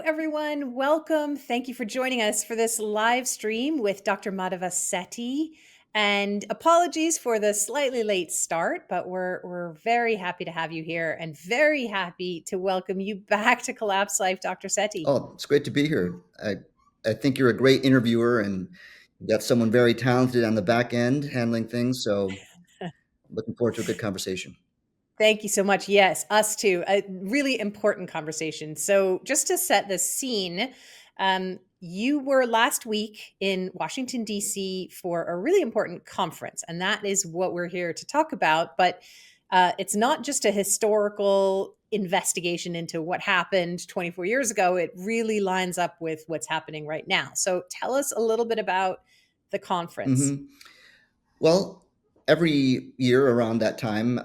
everyone. Welcome. Thank you for joining us for this live stream with Dr. Madhava Setty. And apologies for the slightly late start, but we're very happy to have you here and very happy to welcome you back to Collapse Life, Dr. Setty. Oh, it's great to be here. I think you're a great interviewer and you got someone very talented on the back end handling things. So looking forward to a good conversation. Thank you so much. Yes, us too. A really important conversation. So, just to set the scene, you were last week in Washington, D.C. for a really important conference, and that is what we're here to talk about. But it's not just a historical investigation into what happened 24 years ago, it really lines up with what's happening right now. So, tell us a little bit about the conference. hmm Well, every year around that time,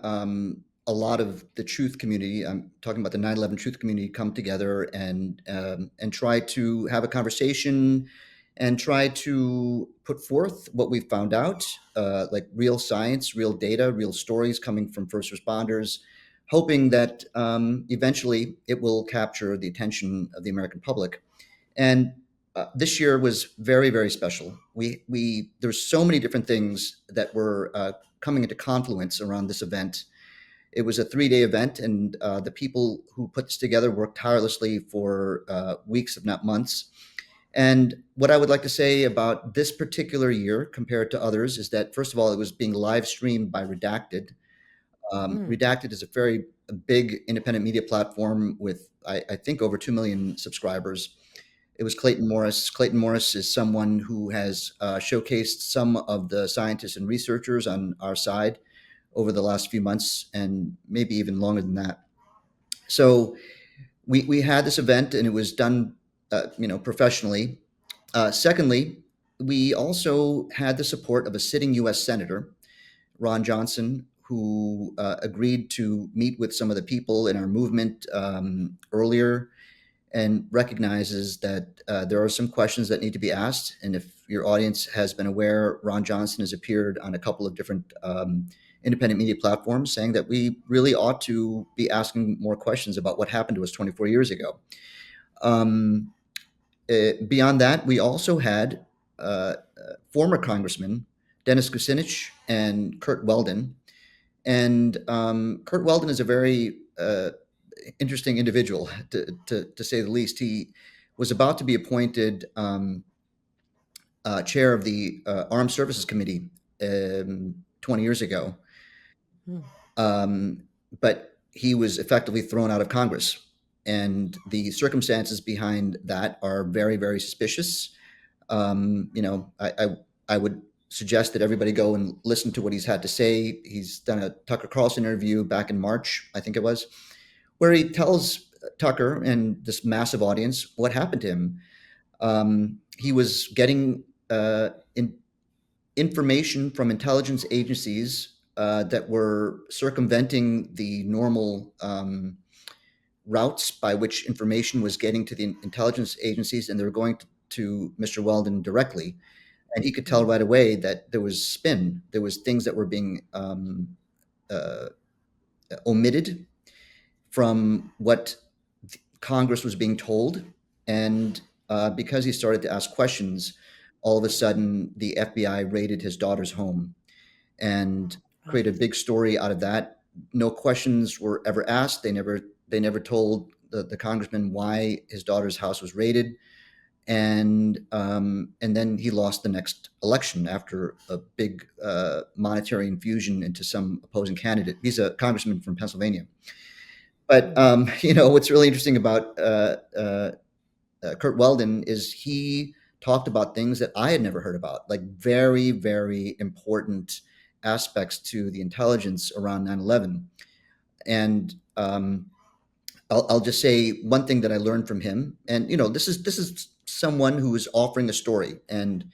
a lot of the truth community, I'm talking about the 9/11 truth community, come together and try to have a conversation and try to put forth what we've found out, like real science, real data, real stories coming from first responders, hoping that eventually it will capture the attention of the American public. And this year was very, very special. We there's so many different things that were coming into confluence around this event. It was a 3-day event, and the people who put this together worked tirelessly for weeks, if not months. And what I would like to say about this particular year compared to others is that, first of all, it was being live streamed by Redacted. Mm. Redacted is a very big independent media platform with, I think, over 2 million subscribers. It was Clayton Morris. Clayton Morris is someone who has showcased some of the scientists and researchers on our side over the last few months and maybe even longer than that. So we had this event and it was done, professionally. Secondly, we also had the support of a sitting U.S. Senator, Ron Johnson, who agreed to meet with some of the people in our movement earlier and recognizes that there are some questions that need to be asked. And if your audience has been aware, Ron Johnson has appeared on a couple of different independent media platforms saying that we really ought to be asking more questions about what happened to us 24 years ago. Um, Beyond that, we also had former Congressman Dennis Kucinich and Kurt Weldon. And Kurt Weldon is a very interesting individual, to say the least. He was about to be appointed chair of the Armed Services Committee 20 years ago, Mm. um, but he was effectively thrown out of Congress. And the circumstances behind that are very, very suspicious. I would suggest that everybody go and listen to what he's had to say. He's done a Tucker Carlson interview back in March, I think it was, where he tells Tucker and this massive audience what happened to him. He was getting information from intelligence agencies that were circumventing the normal routes by which information was getting to the intelligence agencies, and they were going to Mr. Weldon directly. And he could tell Mm. right away that there was spin. There was things that were being uh, omitted from what Congress was being told. And because he started to ask questions, all of a sudden the FBI raided his daughter's home and Wow. created a big story out of that. No questions were ever asked. They never told the congressman why his daughter's house was raided. And then he lost the next election after a big monetary infusion into some opposing candidate. He's a congressman from Pennsylvania. But Mm. what's really interesting about Kurt Weldon is he talked about things that I had never heard about, like very, very important aspects to the intelligence around 9/11. And I'll just say one thing that I learned from him. And this is someone who is offering a story. And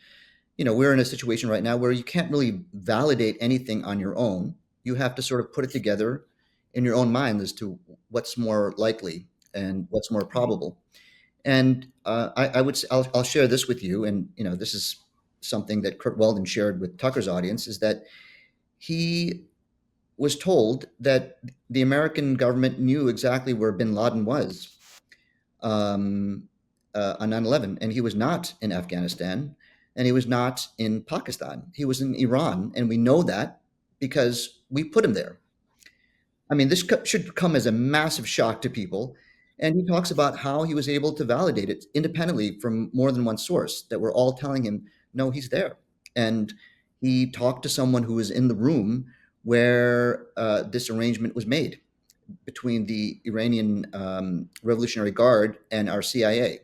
we're in a situation right now where you can't really validate anything on your own. You have to sort of put it together in your own mind as to what's more likely and what's more Right. probable. And I would I'll share this with you, and this is something that Kurt Weldon shared with Tucker's audience, is that he was told that the American government knew exactly where Bin Laden was. on 9/11, and he was not in Afghanistan, and he was not in Pakistan. He was in Iran, and we know that because we put him there. I mean, this should come as a massive shock to people. And he talks about how he was able to validate it independently from more than one source that were all telling him, no, he's there. And he talked to someone who was in the room where this arrangement was made between the Iranian Revolutionary Guard and our CIA.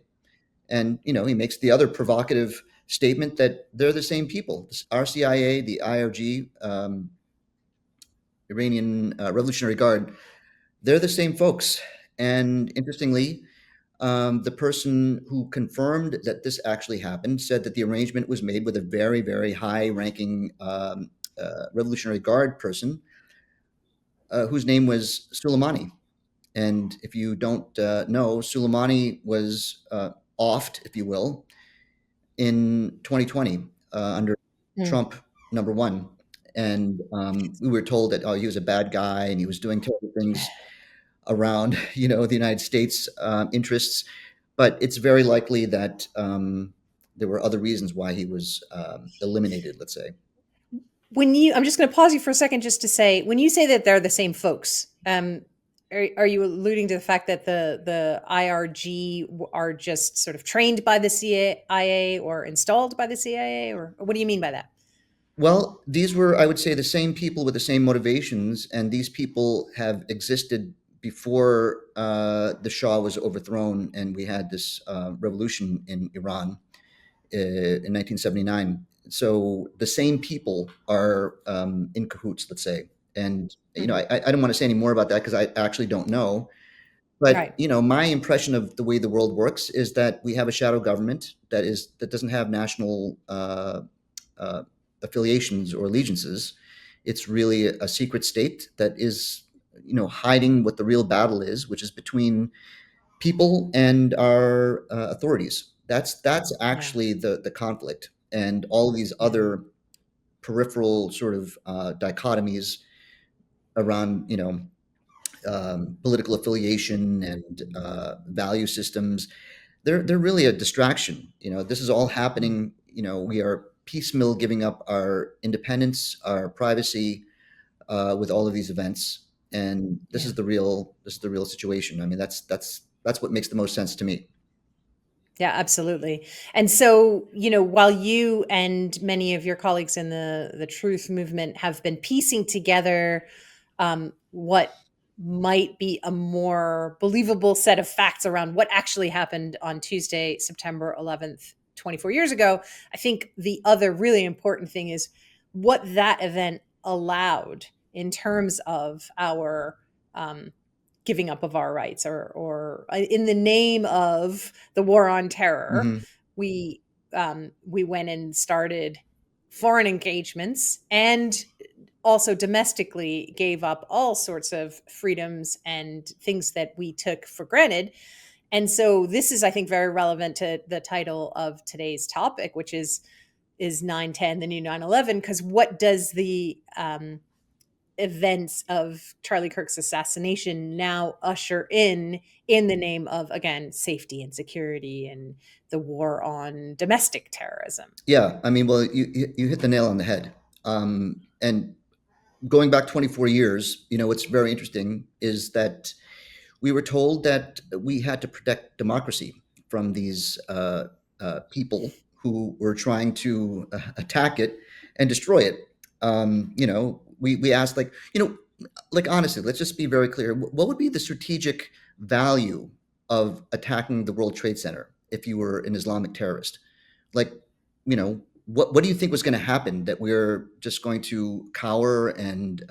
And, he makes the other provocative statement that they're the same people. Our CIA, the IRG, Iranian Revolutionary Guard, they're the same folks. And interestingly, the person who confirmed that this actually happened said that the arrangement was made with a very, very high ranking Revolutionary Guard person whose name was Soleimani. And if you don't know, Soleimani was offed, if you will, in 2020 under Mm. Trump number one. And we were told that, oh, he was a bad guy and he was doing terrible things around the United States interests, but it's very likely that there were other reasons why he was eliminated. Let's say. I'm just going to pause you for a second just to say, when you say that they're the same folks, are you alluding to the fact that the IRG are just sort of trained by the CIA or installed by the CIA, or what do you mean by that? Well, these were, I would say, the same people with the same motivations, and these people have existed before the Shah was overthrown, and we had this revolution in Iran in 1979. So the same people are in cahoots, let's say. And Hmm. I don't want to say any more about that because I actually don't know. But Right. my impression of the way the world works is that we have a shadow government that doesn't have national uh, affiliations or allegiances. It's really a secret state that is hiding what the real battle is, which is between people and our authorities. That's Yeah. actually the conflict, and all of these Yeah. other peripheral sort of dichotomies around political affiliation and value systems. They're really a distraction. This is all Mm. happening. We are piecemeal giving up our independence, our privacy, with all of these events, and this Yeah. is the real situation. I mean, that's what makes the most sense to me. Yeah, absolutely. And so, while you and many of your colleagues in the truth movement have been piecing together what might be a more believable set of facts around what actually happened on Tuesday, September 11th, 24 years ago, I think the other really important thing is what that event allowed in terms of our giving up of our rights, or in the name of the war on terror, Hmm. we went and started foreign engagements and also domestically gave up all sorts of freedoms and things that we took for granted. And so this is, I think, very relevant to the title of today's topic, which is 9/10 the new 9/11? Because what does the events of Charlie Kirk's assassination now usher in the name of, again, safety and security and the war on domestic terrorism? Yeah, I mean, well, you hit the nail on the head. And going back 24 years, what's very interesting is that we were told that we had to protect democracy from these people who were trying to attack it and destroy it. We asked, like honestly, let's just be very clear. What would be the strategic value of attacking the World Trade Center if you were an Islamic terrorist? Like, what do you think was going to happen? That we're just going to cower and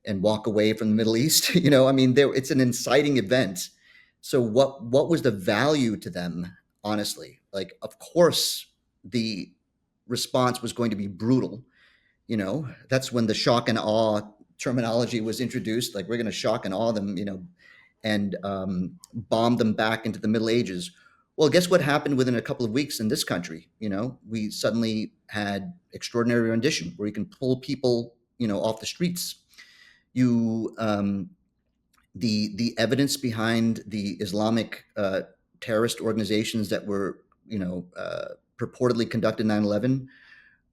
walk away from the Middle East? I mean, it's an inciting event. So what was the value to them? Honestly, like, of course, the response was going to be brutal. That's when the shock and awe terminology was introduced. Like, we're going to shock and awe them, and bomb them back into the Middle Ages. Well, guess what happened within a couple of weeks in this country? We suddenly had extraordinary rendition where you can pull people, off the streets. You The evidence behind the Islamic terrorist organizations that were, purportedly conducted 9/11.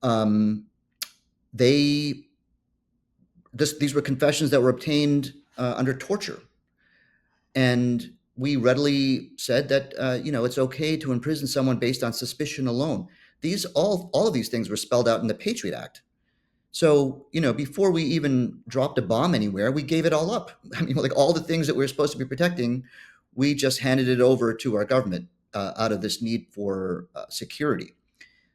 Um, they these were confessions that were obtained under torture, and we readily said that it's okay to imprison someone based on suspicion alone. These all of these things were spelled out in the Patriot Act. So, before we even dropped a bomb anywhere, we gave it all up. I mean, like all the things that we were supposed to be protecting, we just handed it over to our government out of this need for security.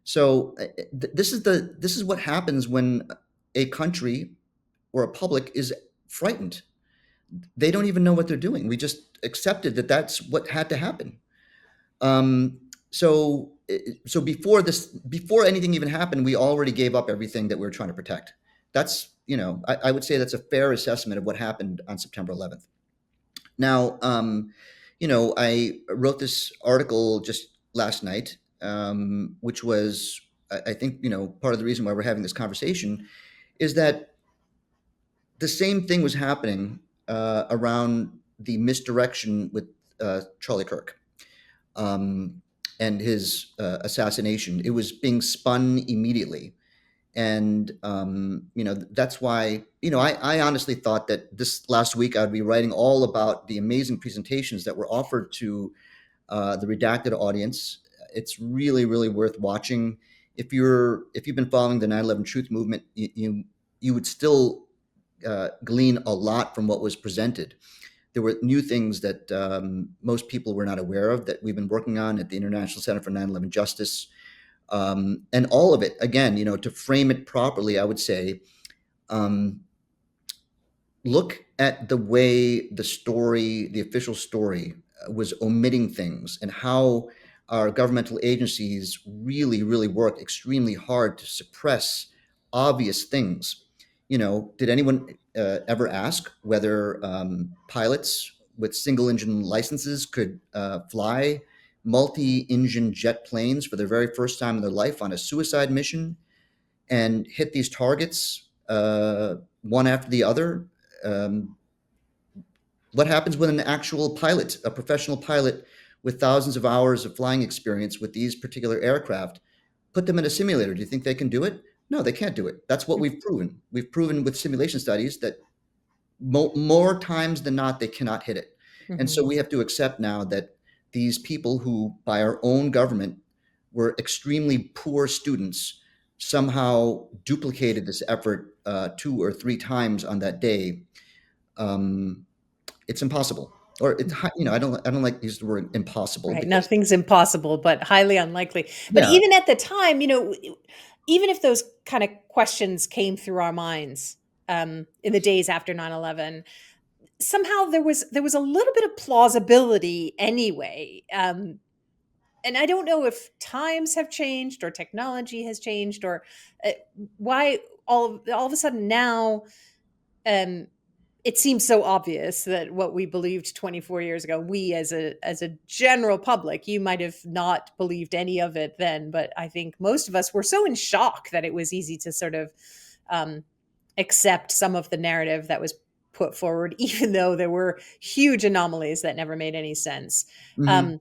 So, this is what happens when a country or a public is frightened. They don't even know what they're doing. We just accepted that that's what had to happen. Um, so before anything even happened, we already gave up everything that we were trying to protect. That's, I would say that's a fair assessment of what happened on September 11th. Now, I wrote this article just last night, which was, I think, part of the reason why we're having this conversation is that the same thing was happening around the misdirection with Charlie Kirk, and his assassination. It was being spun immediately. And, that's why, I honestly thought that this last week I'd be writing all about the amazing presentations that were offered to the redacted audience. It's really, really worth watching. If you've been following the 9/11 truth movement, you would still glean a lot from what was presented. There were new things that most people were not aware of that we've been working on at the International Center for 9/11 Justice. And all of it, again, to frame it properly, I would say, um, look at the way the official story was omitting things and how our governmental agencies really, really worked extremely hard to suppress obvious things. Did anyone ever ask whether pilots with single engine licenses could fly multi-engine jet planes for the very first time in their life on a suicide mission and hit these targets one after the other? Um, what happens when an actual pilot, a professional pilot with thousands of hours of flying experience with these particular aircraft, put them in a simulator? Do you think they can do it? No, they can't do it. That's what we've proven. We've proven with simulation studies that more times than not, they cannot hit it. And Mhm. so we have to accept now that these people who, by our own government, were extremely poor students somehow duplicated this effort two or three times on that day. Um, it's impossible, or I don't like to use the word impossible Right, because nothing's impossible, but highly unlikely. But yeah. even at the time, even if those kind of questions came through our minds, in the days after 9/11, somehow there was a little bit of plausibility anyway, and I don't know if times have changed or technology has changed or, uh, why all of a sudden now, um, it seems so obvious that what we believed 24 years ago, we as a general public, you might have not believed any of it then, but I think most of us were so in shock that it was easy to sort of um, accept some of the narrative that was put forward, even though there were huge anomalies that never made any sense. Mhm. Um,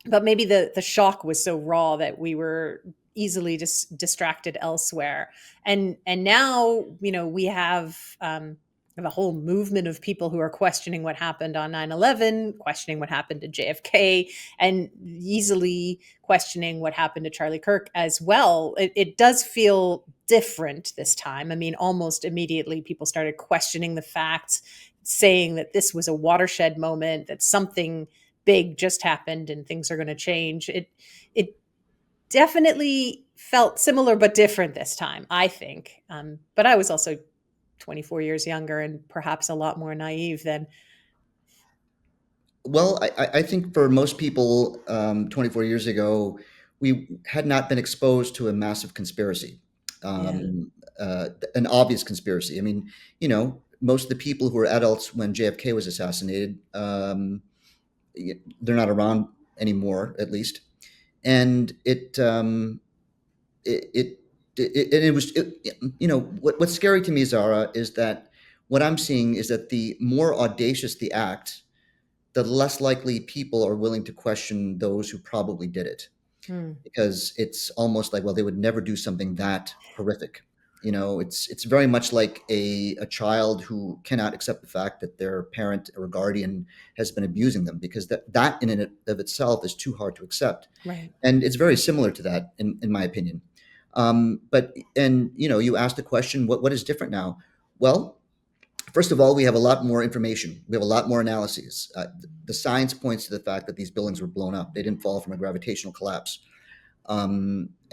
but maybe the shock was so raw that we were easily distracted elsewhere, and now we have a whole movement of people who are questioning what happened on 9/11, questioning what happened to JFK, and easily questioning what happened to Charlie Kirk as well. It does feel different this time. I mean, almost immediately people started questioning the facts, saying that this was a watershed moment, that something big just happened and things are going to change. It definitely felt similar but different this time, I think. But I was also 24 years younger and perhaps a lot more naive then. Well, I think for most people, 24 years ago, we had not been exposed to a massive conspiracy, Yeah. an obvious conspiracy. I mean, most of the people who were adults when JFK was assassinated, they're not around anymore, at least. And it, it, it was, what's scary to me, Zara, is that what I'm seeing is that the more audacious the act, the less likely people are willing to question those who probably did it, Mm. because it's almost like, well, they would never do something that horrific. It's very much like a child who cannot accept the fact that their parent or guardian has been abusing them, because that in and of itself is too hard to accept. Right. And it's very similar to that in my opinion. But and you asked the question, what is different now? Well, first of all, we have a lot more information. We have a lot more analyses. The science points to the fact that these buildings were blown up. They didn't fall from a gravitational collapse.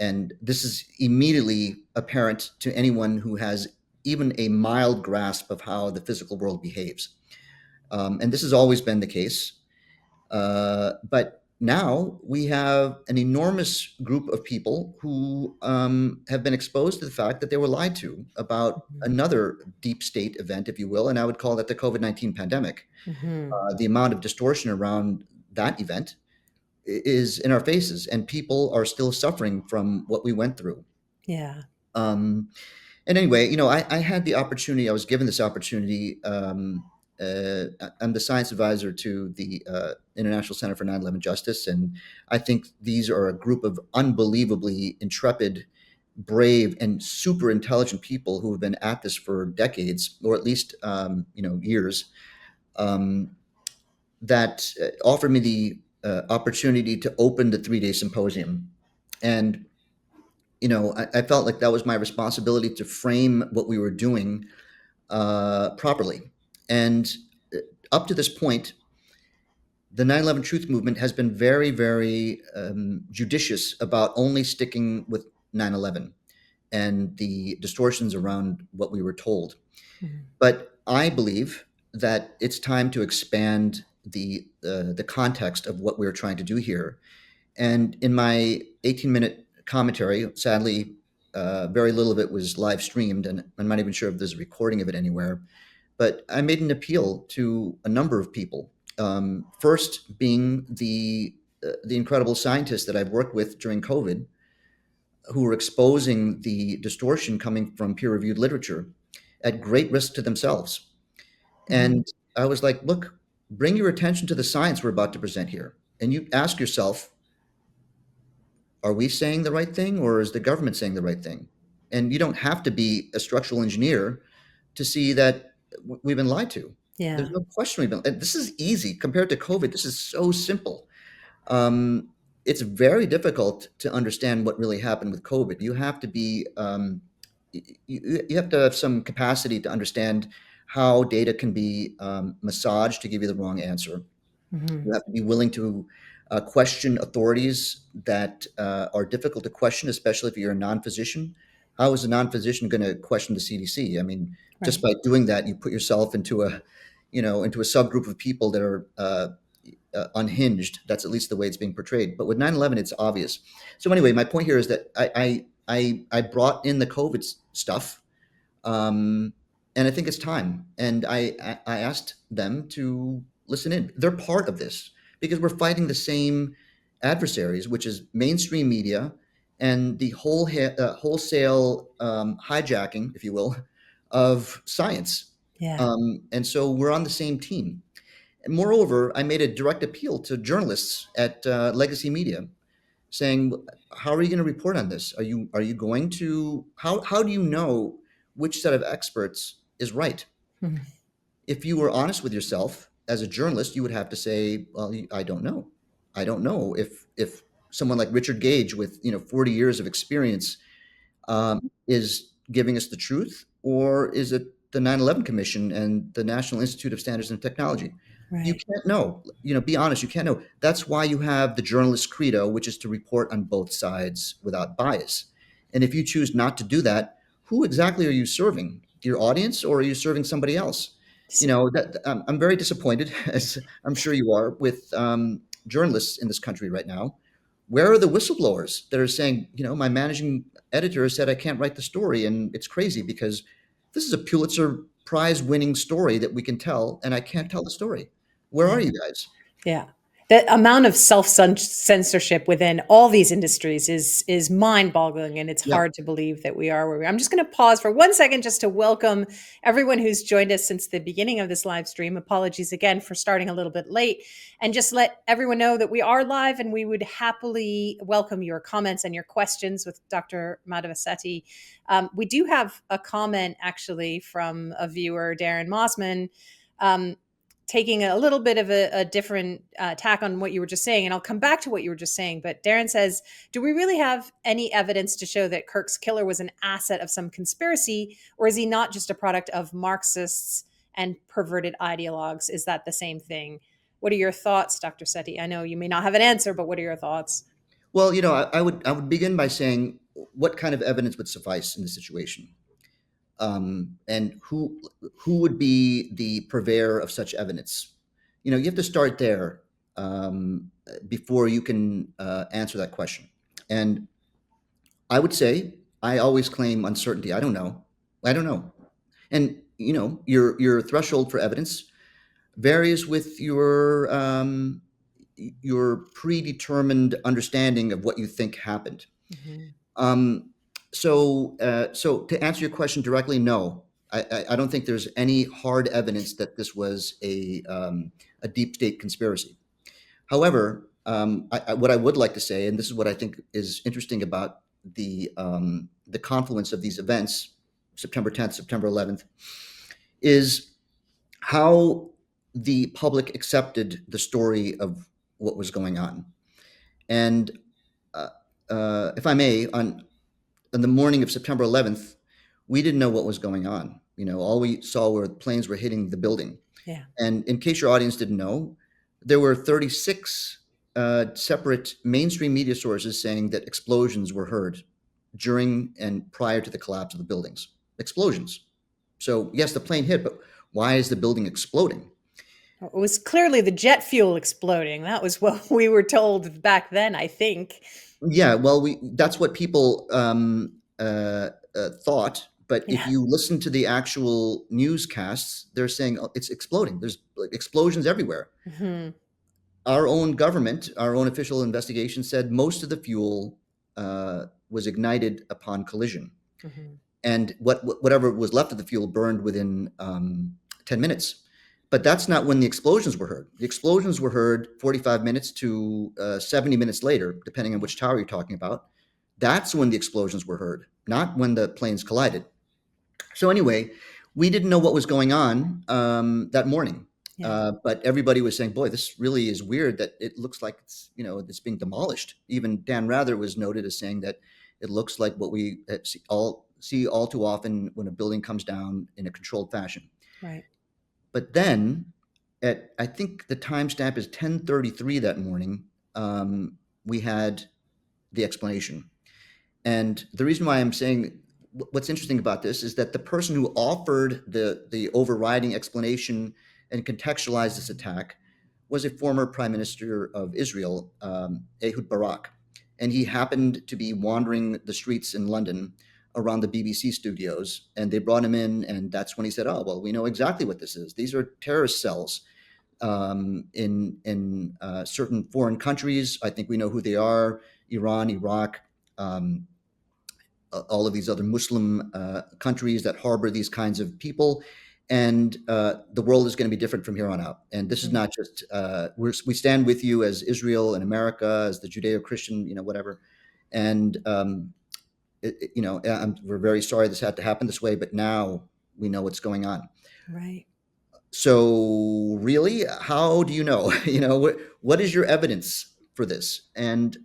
And this is immediately apparent to anyone who has even a mild grasp of how the physical world behaves. And this has always been the case. But now we have an enormous group of people who have been exposed to the fact that they were lied to about Mhm. another deep state event, if you will, and I would call that the COVID-19 pandemic. Mhm. The amount of distortion around that event is in our faces, and people are still suffering from what we went through. Yeah. Um, and anyway, I had the opportunity. I was given this opportunity. I'm the science advisor to the International Center for 9/11 Justice, and I think these are a group of unbelievably intrepid, brave, and super intelligent people who have been at this for decades, or at least years. Um, that offered me the opportunity to open the 3-day symposium, and I felt like that was my responsibility to frame what we were doing properly. And uh, up to this point, the 9/11 Truth Movement has been very, very judicious about only sticking with 9/11 and the distortions around what we were told. Mhm. But I believe that it's time to expand the context of what we're trying to do here. And in my 18-minute commentary, sadly, very little of it was live streamed, and I'm not even sure if there's a recording of it anywhere. But I made an appeal to a number of people. First, being the incredible scientists that I've worked with during COVID, who were exposing the distortion coming from peer-reviewed literature at great risk to themselves. Mhm. And I was like, look, bring your attention to the science we're about to present here, and you ask yourself, are we saying the right thing, or is the government saying the right thing? And you don't have to be a structural engineer to see that we've been lied to. There's Yeah. no question we've been. And this is easy compared to COVID. This is so simple. Um, it's very difficult to understand what really happened with COVID. You have to be, you have to have some capacity to understand how data can be massaged to give you the wrong answer. You Mhm. have to be willing to question authorities that are difficult to question, especially if you're a non-physician. How is a non-physician going to question the CDC? I mean, just Right. by doing that, you put yourself into a subgroup of people that are unhinged. That's at least the way it's being portrayed. But with 9/11, it's obvious. So anyway, my point here is that I brought in the COVID stuff, um, and I think it's time. And I asked them to listen in. They're part of this because we're fighting the same adversaries, which is mainstream media and the wholesale hijacking, if you will, of science. Yeah. And so we're on the same team. And moreover, I made a direct appeal to journalists at Legacy Media, saying, "How are you going to report on this? Are you going to how do you know which set of experts is right? Mhm. If you were honest with yourself as a journalist, you would have to say, well, I don't know. I don't know if someone like Richard Gage with 40 years of experience is giving us the truth, or is it the 9/11 Commission and the National Institute of Standards and Technology? You Right. can't know. Be honest. You can't know. That's why you have the journalist credo, which is to report on both sides without bias. And if you choose not to do that, who exactly are you serving? Your audience, or are you serving somebody else? S I'm very disappointed, as I'm sure you are, with journalists in this country right now. Where are the whistleblowers that are saying, my managing editor said I can't write the story, and it's crazy because this is a Pulitzer Prize winning story that we can tell, and I can't tell the story. Where are Yeah. you guys? Yeah. The amount of self-censorship within all these industries is mind-boggling, and it's Yeah. hard to believe that we are where we are. I'm just going to pause for 1 second just to welcome everyone who's joined us since the beginning of this live stream. Apologies again for starting a little bit late, and just let everyone know that we are live, and we would happily welcome your comments and your questions with Dr. Madhava Setty. We do have a comment actually from a viewer, Darren Mossman, um, taking a little bit of a different tack on what you were just saying, and I'll come back to what you were just saying. But Darren says, do we really have any evidence to show that Kirk's killer was an asset of some conspiracy, or is he not just a product of Marxists and perverted ideologues? Is that the same thing? What are your thoughts, Dr. Setty? I know you may not have an answer, but what are your thoughts? Well, I would begin by saying what kind of evidence would suffice in this situation, and who would be the purveyor of such evidence. You have to start there, before you can answer that question. And I would say I always claim uncertainty. I don't know. I don't know. And your threshold for evidence varies with your predetermined understanding of what you think happened. Mhm. Um, so to answer your question directly, no, I don't think there's any hard evidence that this was a deep state conspiracy. However, what I would like to say, and this is what I think is interesting about the confluence of these events, September 10th, September 11th, is how the public accepted the story of what was going on. And uh, if I may, on the morning of September 11th, we didn't know what was going on. All we saw were planes were hitting the building. Yeah. And in case your audience didn't know, there were 36 separate mainstream media sources saying that explosions were heard during and prior to the collapse of the buildings. Explosions. So, yes, the plane hit, but why is the building exploding? It was clearly the jet fuel exploding. That was what we were told back then, I think. Yeah, well, that's what people thought. But if Yeah. you listen to the actual newscasts, they're saying, "Oh, it's exploding. There's like explosions everywhere." Mhm. Our own government, our own official investigation said most of the fuel was ignited upon collision, Mhm. and whatever was left of the fuel burned within 10 minutes. But that's not when the explosions were heard. The explosions were heard 45 minutes to 70 minutes later, depending on Yeah. which tower you're talking about. That's when the explosions were heard, not when the planes collided. So anyway, we didn't know what was going on that morning, Yeah. but everybody was saying, "Boy, this really is weird. That it looks like it's being demolished." Even Dan Rather was noted as saying that it looks like what we see all too often when a building comes down in a controlled fashion. Right. But then, at I think the timestamp is 10:33 that morning, we had the explanation. And the reason why I'm saying what's interesting about this is that the person who offered the overriding explanation and contextualized this attack was a former prime minister of Israel, Ehud Barak, and he happened to be wandering the streets in London around the BBC studios, and they brought him in, and that's when he said, "Oh, well, we know exactly what this is. These are terrorist cells in certain foreign countries. I think we know who they are: Iran, Iraq." All of these other Muslim countries that harbor these kinds of people. And the world is going to be different from here on out. And this is Mhm. not just we stand with you as Israel and America, as the Judeo-Christian, whatever. And we're very sorry this had to happen this way, but now we know what's going on. Right. So really, how do you know? What is your evidence for this? And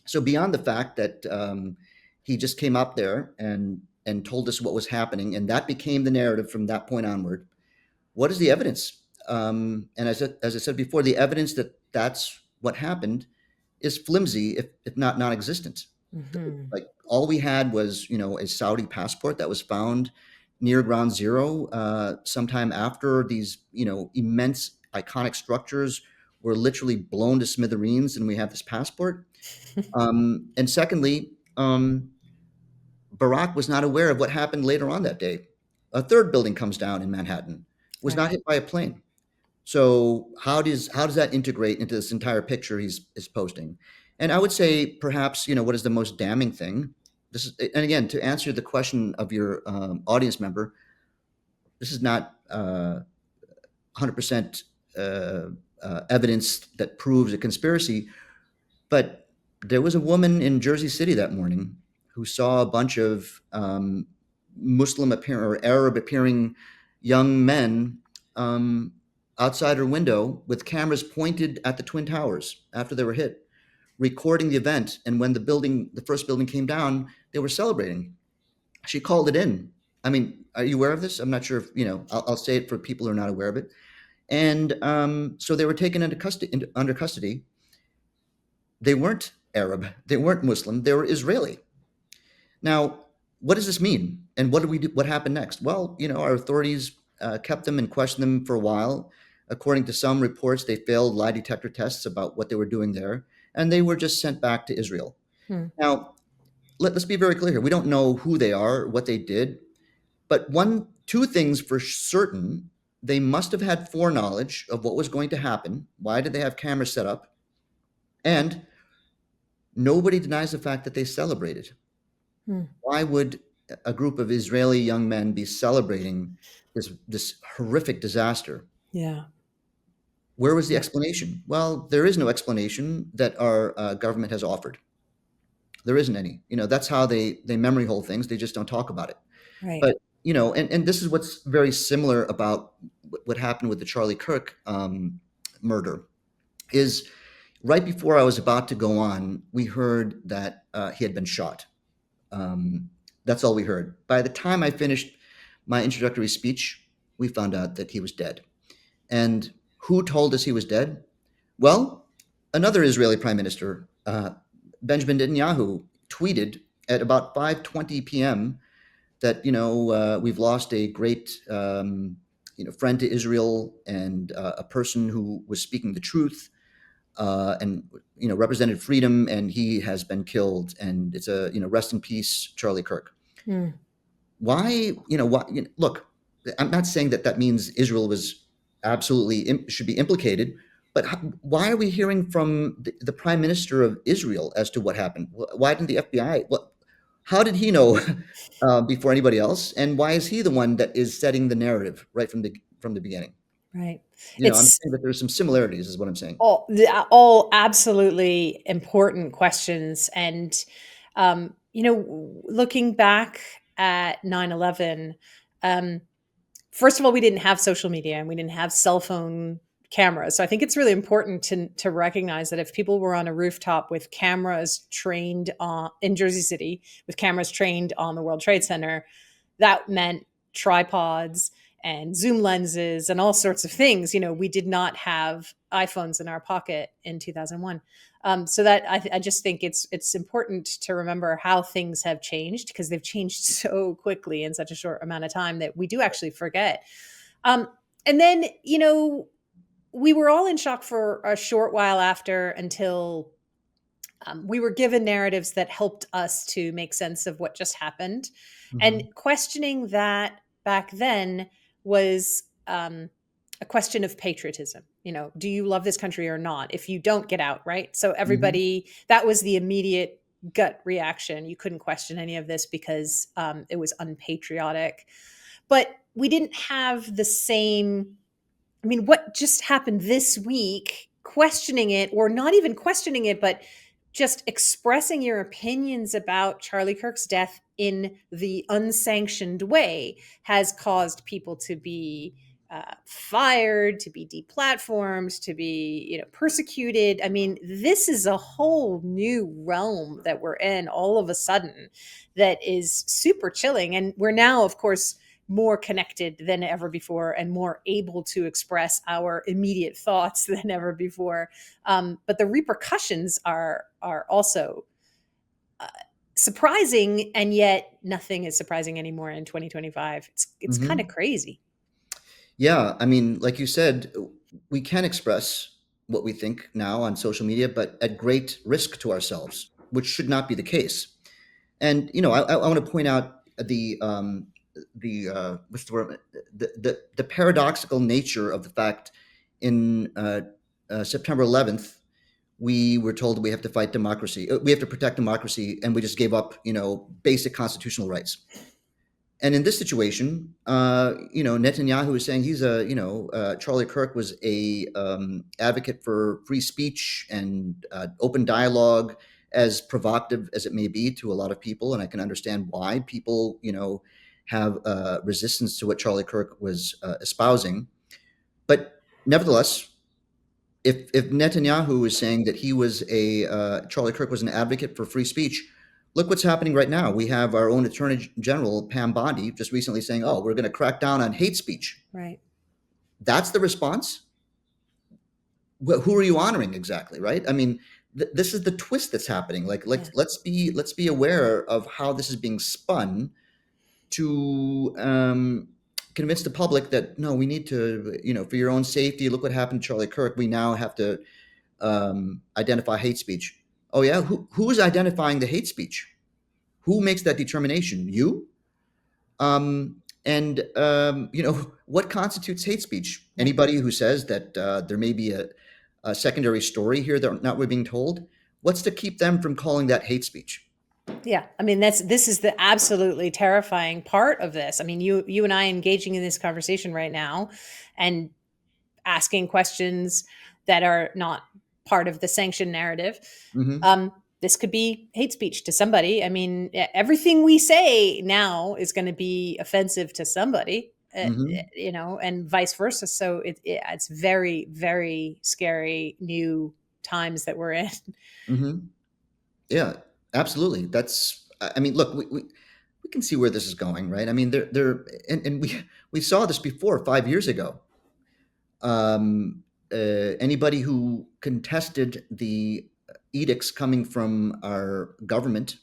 so beyond the fact that he just came up there and told us what was happening, and that became the narrative from that point onward. What is the evidence? And as I said before, the evidence that that's what happened is flimsy, if not non-existent. Mhm. Like all we had was a Saudi passport that was found near Ground Zero sometime after these immense iconic structures were literally blown to smithereens, and we have this passport. And secondly, Barack was not aware of what happened later on that day. A third building comes down in Manhattan, was not Right. hit by a plane. So how does that integrate into this entire picture he's is posting? And I would say perhaps what is the most damning thing? This is, and again, to answer the question of your audience member, this is not 100% uh, evidence that proves a conspiracy. But there was a woman in Jersey City that morning who saw a bunch of Muslim appearing or Arab appearing young men um, outside her window with cameras pointed at the Twin Towers after they were hit, recording the event. And when the first building came down, they were celebrating. She called it in. I mean, are you aware of this? I'm not sure if, I'll say it for people who are not aware of it. And so they were taken under custody. They weren't Arab, they weren't Muslim, they were Israeli. Now, what does this mean? And what did we do? What happened next? Well, our authorities kept them and questioned them for a while. According to some reports, they failed lie detector tests about what they were doing there, and they were just sent back to Israel. Hmm. Now, let's be very clear here. We don't know who they are, what they did, but two things for certain: they must have had foreknowledge of what was going to happen. Why did they have cameras set up? And nobody denies the fact that they celebrated. Hmm. Why would a group of Israeli young men be celebrating this horrific disaster? Yeah. Where was the Yeah. explanation? Well, there is no explanation that our government has offered. There isn't any. That's how they memory hold things. They just don't talk about it. Right. But and this is what's very similar about what happened with the Charlie Kirk murder. Is right before I was about to go on, we heard that he had been shot. That's all we heard. By the time I finished my introductory speech, we found out that he was dead. And who told us he was dead? Well, another Israeli prime minister, Benjamin Netanyahu, tweeted at about 5:20 p.m. that we've lost a great friend to Israel and a person who was speaking the truth and represented freedom, and he has been killed. And it's a rest in peace, Charlie Kirk. Hmm. Why why look, I'm not saying that that means Israel was absolutely should be implicated, but why are we hearing from the prime minister of Israel as to what happened? Why didn't the FBI, how did he know before anybody else, and why is he the one that is setting the narrative right from the beginning? Right. I'm It's saying that there's some similarities is what I'm saying. all absolutely important questions. And, looking back at 9/11, um, first of all, we didn't have social media and we didn't have cell phone cameras. So I think it's really important to recognize that if people were on a rooftop with cameras trained on in Jersey City, with cameras trained on the World Trade Center, that meant tripods and zoom lenses and all sorts of things. We did not have iPhones in our pocket in 2001. So that I just think it's important to remember how things have changed, because they've changed so quickly in such a short amount of time that we do actually forget. Um, and then we were all in shock for a short while after, until we were given narratives that helped us to make sense of what just happened. And Hmm. questioning that back then was a question of patriotism. Do you love this country or not? If you don't, get out, right? So Hmm. everybody, that was the immediate gut reaction. You couldn't question any of this because it was unpatriotic. But we didn't have the same. I mean, what just happened this week, questioning it, or not even questioning it, but just expressing your opinions about Charlie Kirk's death in the unsanctioned way, has caused people to be fired, to be deplatformed, to be persecuted. I mean, this is a whole new realm that we're in all of a sudden, that is super chilling. And we're now, of course, more connected than ever before and more able to express our immediate thoughts than ever before. But the repercussions are also uh, surprising, and yet nothing is surprising anymore in 2025. It's kind of Hmm. crazy. Yeah, I mean, like you said, we can express what we think now on social media, but at great risk to ourselves, which should not be the case. And I want to point out the what's the word, the paradoxical nature of the fact in September 11th, we were told we have to fight democracy. We have to protect democracy, and we just gave up, basic constitutional rights. And in this situation, Netanyahu is saying Charlie Kirk was a advocate for free speech and open dialogue, as provocative as it may be to a lot of people, and I can understand why people, have resistance to what Charlie Kirk was espousing. But nevertheless, if Netanyahu is saying that he was a Charlie Kirk was an advocate for free speech, look what's happening right now. We have our own Attorney General Pam Bondi just recently saying, "Oh, we're going to crack down on hate speech." Right. That's the response. Who are you honoring exactly? Right? I mean, this is the twist that's happening. Like, Yeah. let's be aware of how this is being spun to convince the public that no, we need to, for your own safety. Look what happened to Charlie Kirk. We now have to identify hate speech. Oh yeah, who's identifying the hate speech? Who makes that determination? You? And what constitutes hate speech? Yeah. Anybody who says that there may be a secondary story here that not we're being told. What's to keep them from calling that hate speech? Yeah. I mean, this is the absolutely terrifying part of this. I mean, you and I engaging in this conversation right now and asking questions that are not part of the sanctioned narrative. Mm-hmm. This could be hate speech to somebody. I mean, everything we say now is going to be offensive to somebody, Mm-hmm. and vice versa. So it's very, very scary new times that we're in. Mm-hmm. Yeah, absolutely. I mean, look, we can see where this is going, right? I mean, and we saw this before 5 years ago. Anybody who contested the edicts coming from our government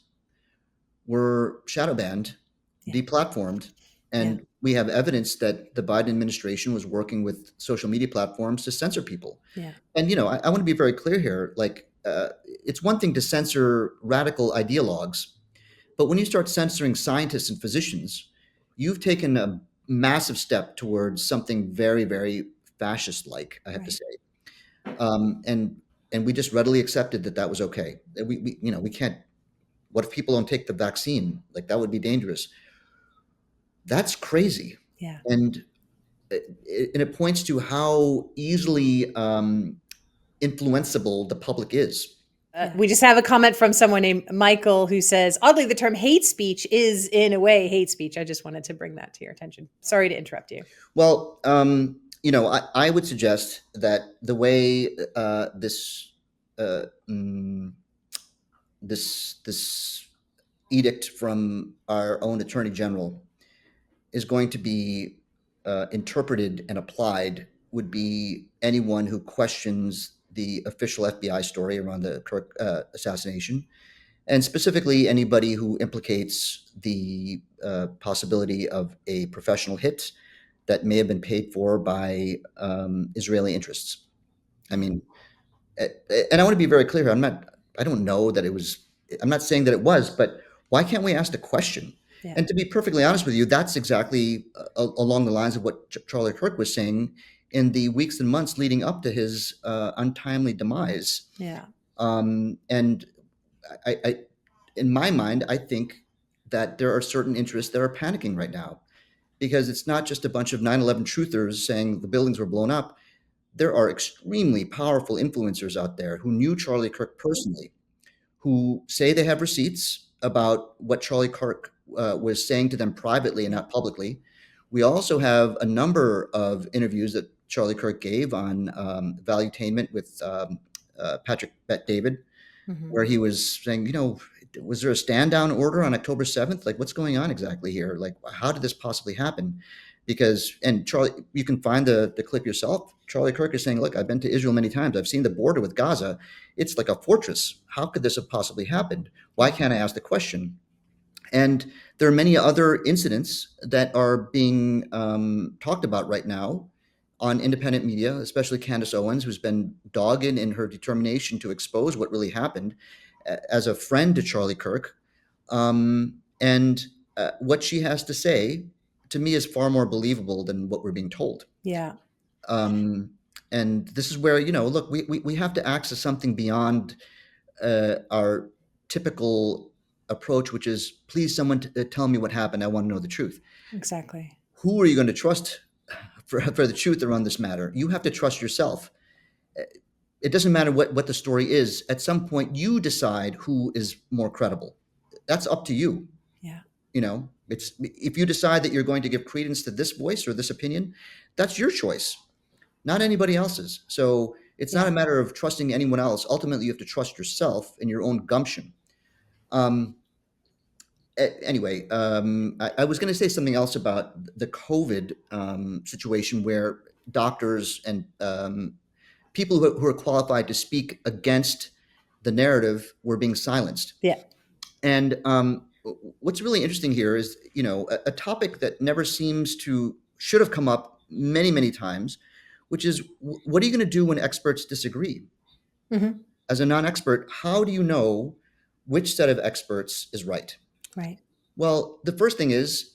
were shadow banned, Yeah. deplatformed, Yeah. and we have evidence that the Biden administration was working with social media platforms to censor people. Yeah. And I want to be very clear here. Like, it's one thing to censor radical ideologues, but when you start censoring scientists and physicians, you've taken a massive step towards something very, very fascist-like, I have to Right. say. And we just readily accepted that that was okay. We can't. What if people don't take the vaccine? Like, that would be dangerous. That's crazy, Yeah. and it points to how easily influenceable the public is. Yeah. We just have a comment from someone named Michael who says, oddly, the term hate speech is in a way hate speech. I just wanted to bring that to your attention. Sorry to interrupt you. Well, I would suggest that the way uh, mm, this edict from our own Attorney General is going to be interpreted and applied would be anyone who questions the official FBI story around the Kirk assassination, and specifically anybody who implicates the possibility of a professional hit that may have been paid for by Israeli interests. I Yeah. mean, and I want to be very clear. I don't know that it was. I'm not saying that it was, but why can't we ask the question? Yeah. And to be perfectly honest with you, that's exactly along the lines of what Charlie Kirk was saying in the weeks and months leading up to his untimely demise. Yeah. And I, in my mind, I think that there are certain interests that are panicking right now, because it's not just a bunch of 9/11 truthers saying the buildings were blown up. There are extremely powerful influencers out there who knew Charlie Kirk personally, who say they have receipts about what Charlie Kirk was saying to them privately and Yeah. not publicly. We also have a number of interviews that Charlie Kirk gave on Valuetainment with Patrick Bet David, Hmm. where he was saying, was there a stand down order on October 7th? Like, what's going on exactly here? Like, how did this possibly happen? Because, and Charlie, you can find the clip yourself. Charlie Kirk is saying, look, I've been to Israel many times. I've seen the border with Gaza. It's like a fortress. How could this have possibly happened? Why Yeah. can't I ask the question? And there are many other incidents that are being talked about right now on independent media, especially Candace Owens, who's been dogged in her determination to expose what really happened as a friend to Charlie Kirk. And what she has to say, to me, is far more believable than what we're being told. Yeah. Um, And this is where, look, we have to access something beyond our typical approach, which is please someone tell me what happened. I want to know the truth. Exactly. Who are you going to trust for the truth around this matter? You have to trust yourself. It doesn't matter what the story is. At some point, you decide who is more credible. That's up to you. Yeah. It's if you decide that you're going to give credence to this voice or this opinion, that's your choice, not anybody else's. So it's not Yeah. a matter of trusting anyone else. Ultimately, you have to trust yourself and your own gumption. Um, anyway, I was going to say something else about the COVID situation where doctors and people who are qualified to speak against the narrative were being silenced. Yeah. And what's really interesting here is, a topic that never seems to should have come up many, many times, which is what are you going to do when experts disagree? Hmm. As a non-expert, how do you know which set of experts is right? Right. Well, the first thing is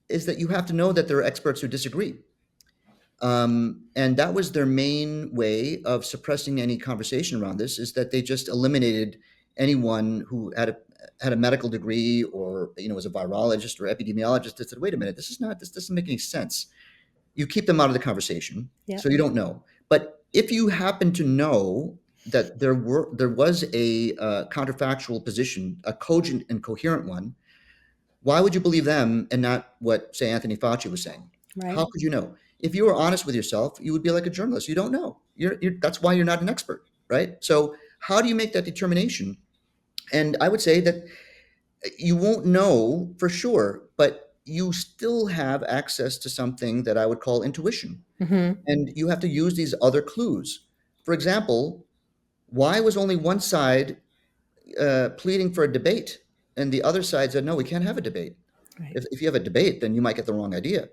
that you have to know that there are experts who disagree. And that was their main way of suppressing any conversation around this, is that they just eliminated anyone who had a medical degree or was a virologist or epidemiologist that said, wait a minute, this doesn't make any sense. You keep them out of the conversation, Yeah. so you don't know. But if you happen to know that there was a counterfactual position, a cogent and coherent one, why would you believe them and not what, say, Anthony Fauci was saying? Right. How could you know? If you were honest with yourself, you would be like a journalist. You don't know. That's why you're not an expert, right? So how do you make that determination? And I would say that you won't know for sure, but you still have access to something that I would call intuition. Hmm. And you have to use these other clues. For example, why was only one side pleading for a debate and the other side said, no, we can't have a debate? Right. If you have a debate, then you might get the wrong idea.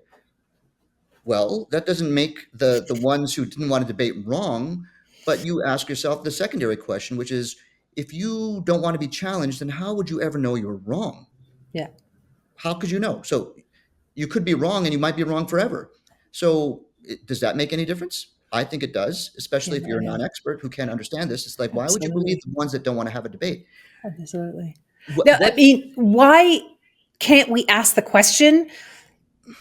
Well, that doesn't make the ones who didn't want to debate wrong, but you ask yourself the secondary question, which is, if you don't want to be challenged, then how would you ever know you're wrong? Yeah. How could you know? So you could be wrong and you might be wrong forever. So does that make any difference? I think it does, Yeah. especially if you're a Yeah. non-expert who can't understand this. It's like, why would you believe Absolutely. the ones that don't want to have a debate? Absolutely. What, No, I what mean, why can't we ask the question?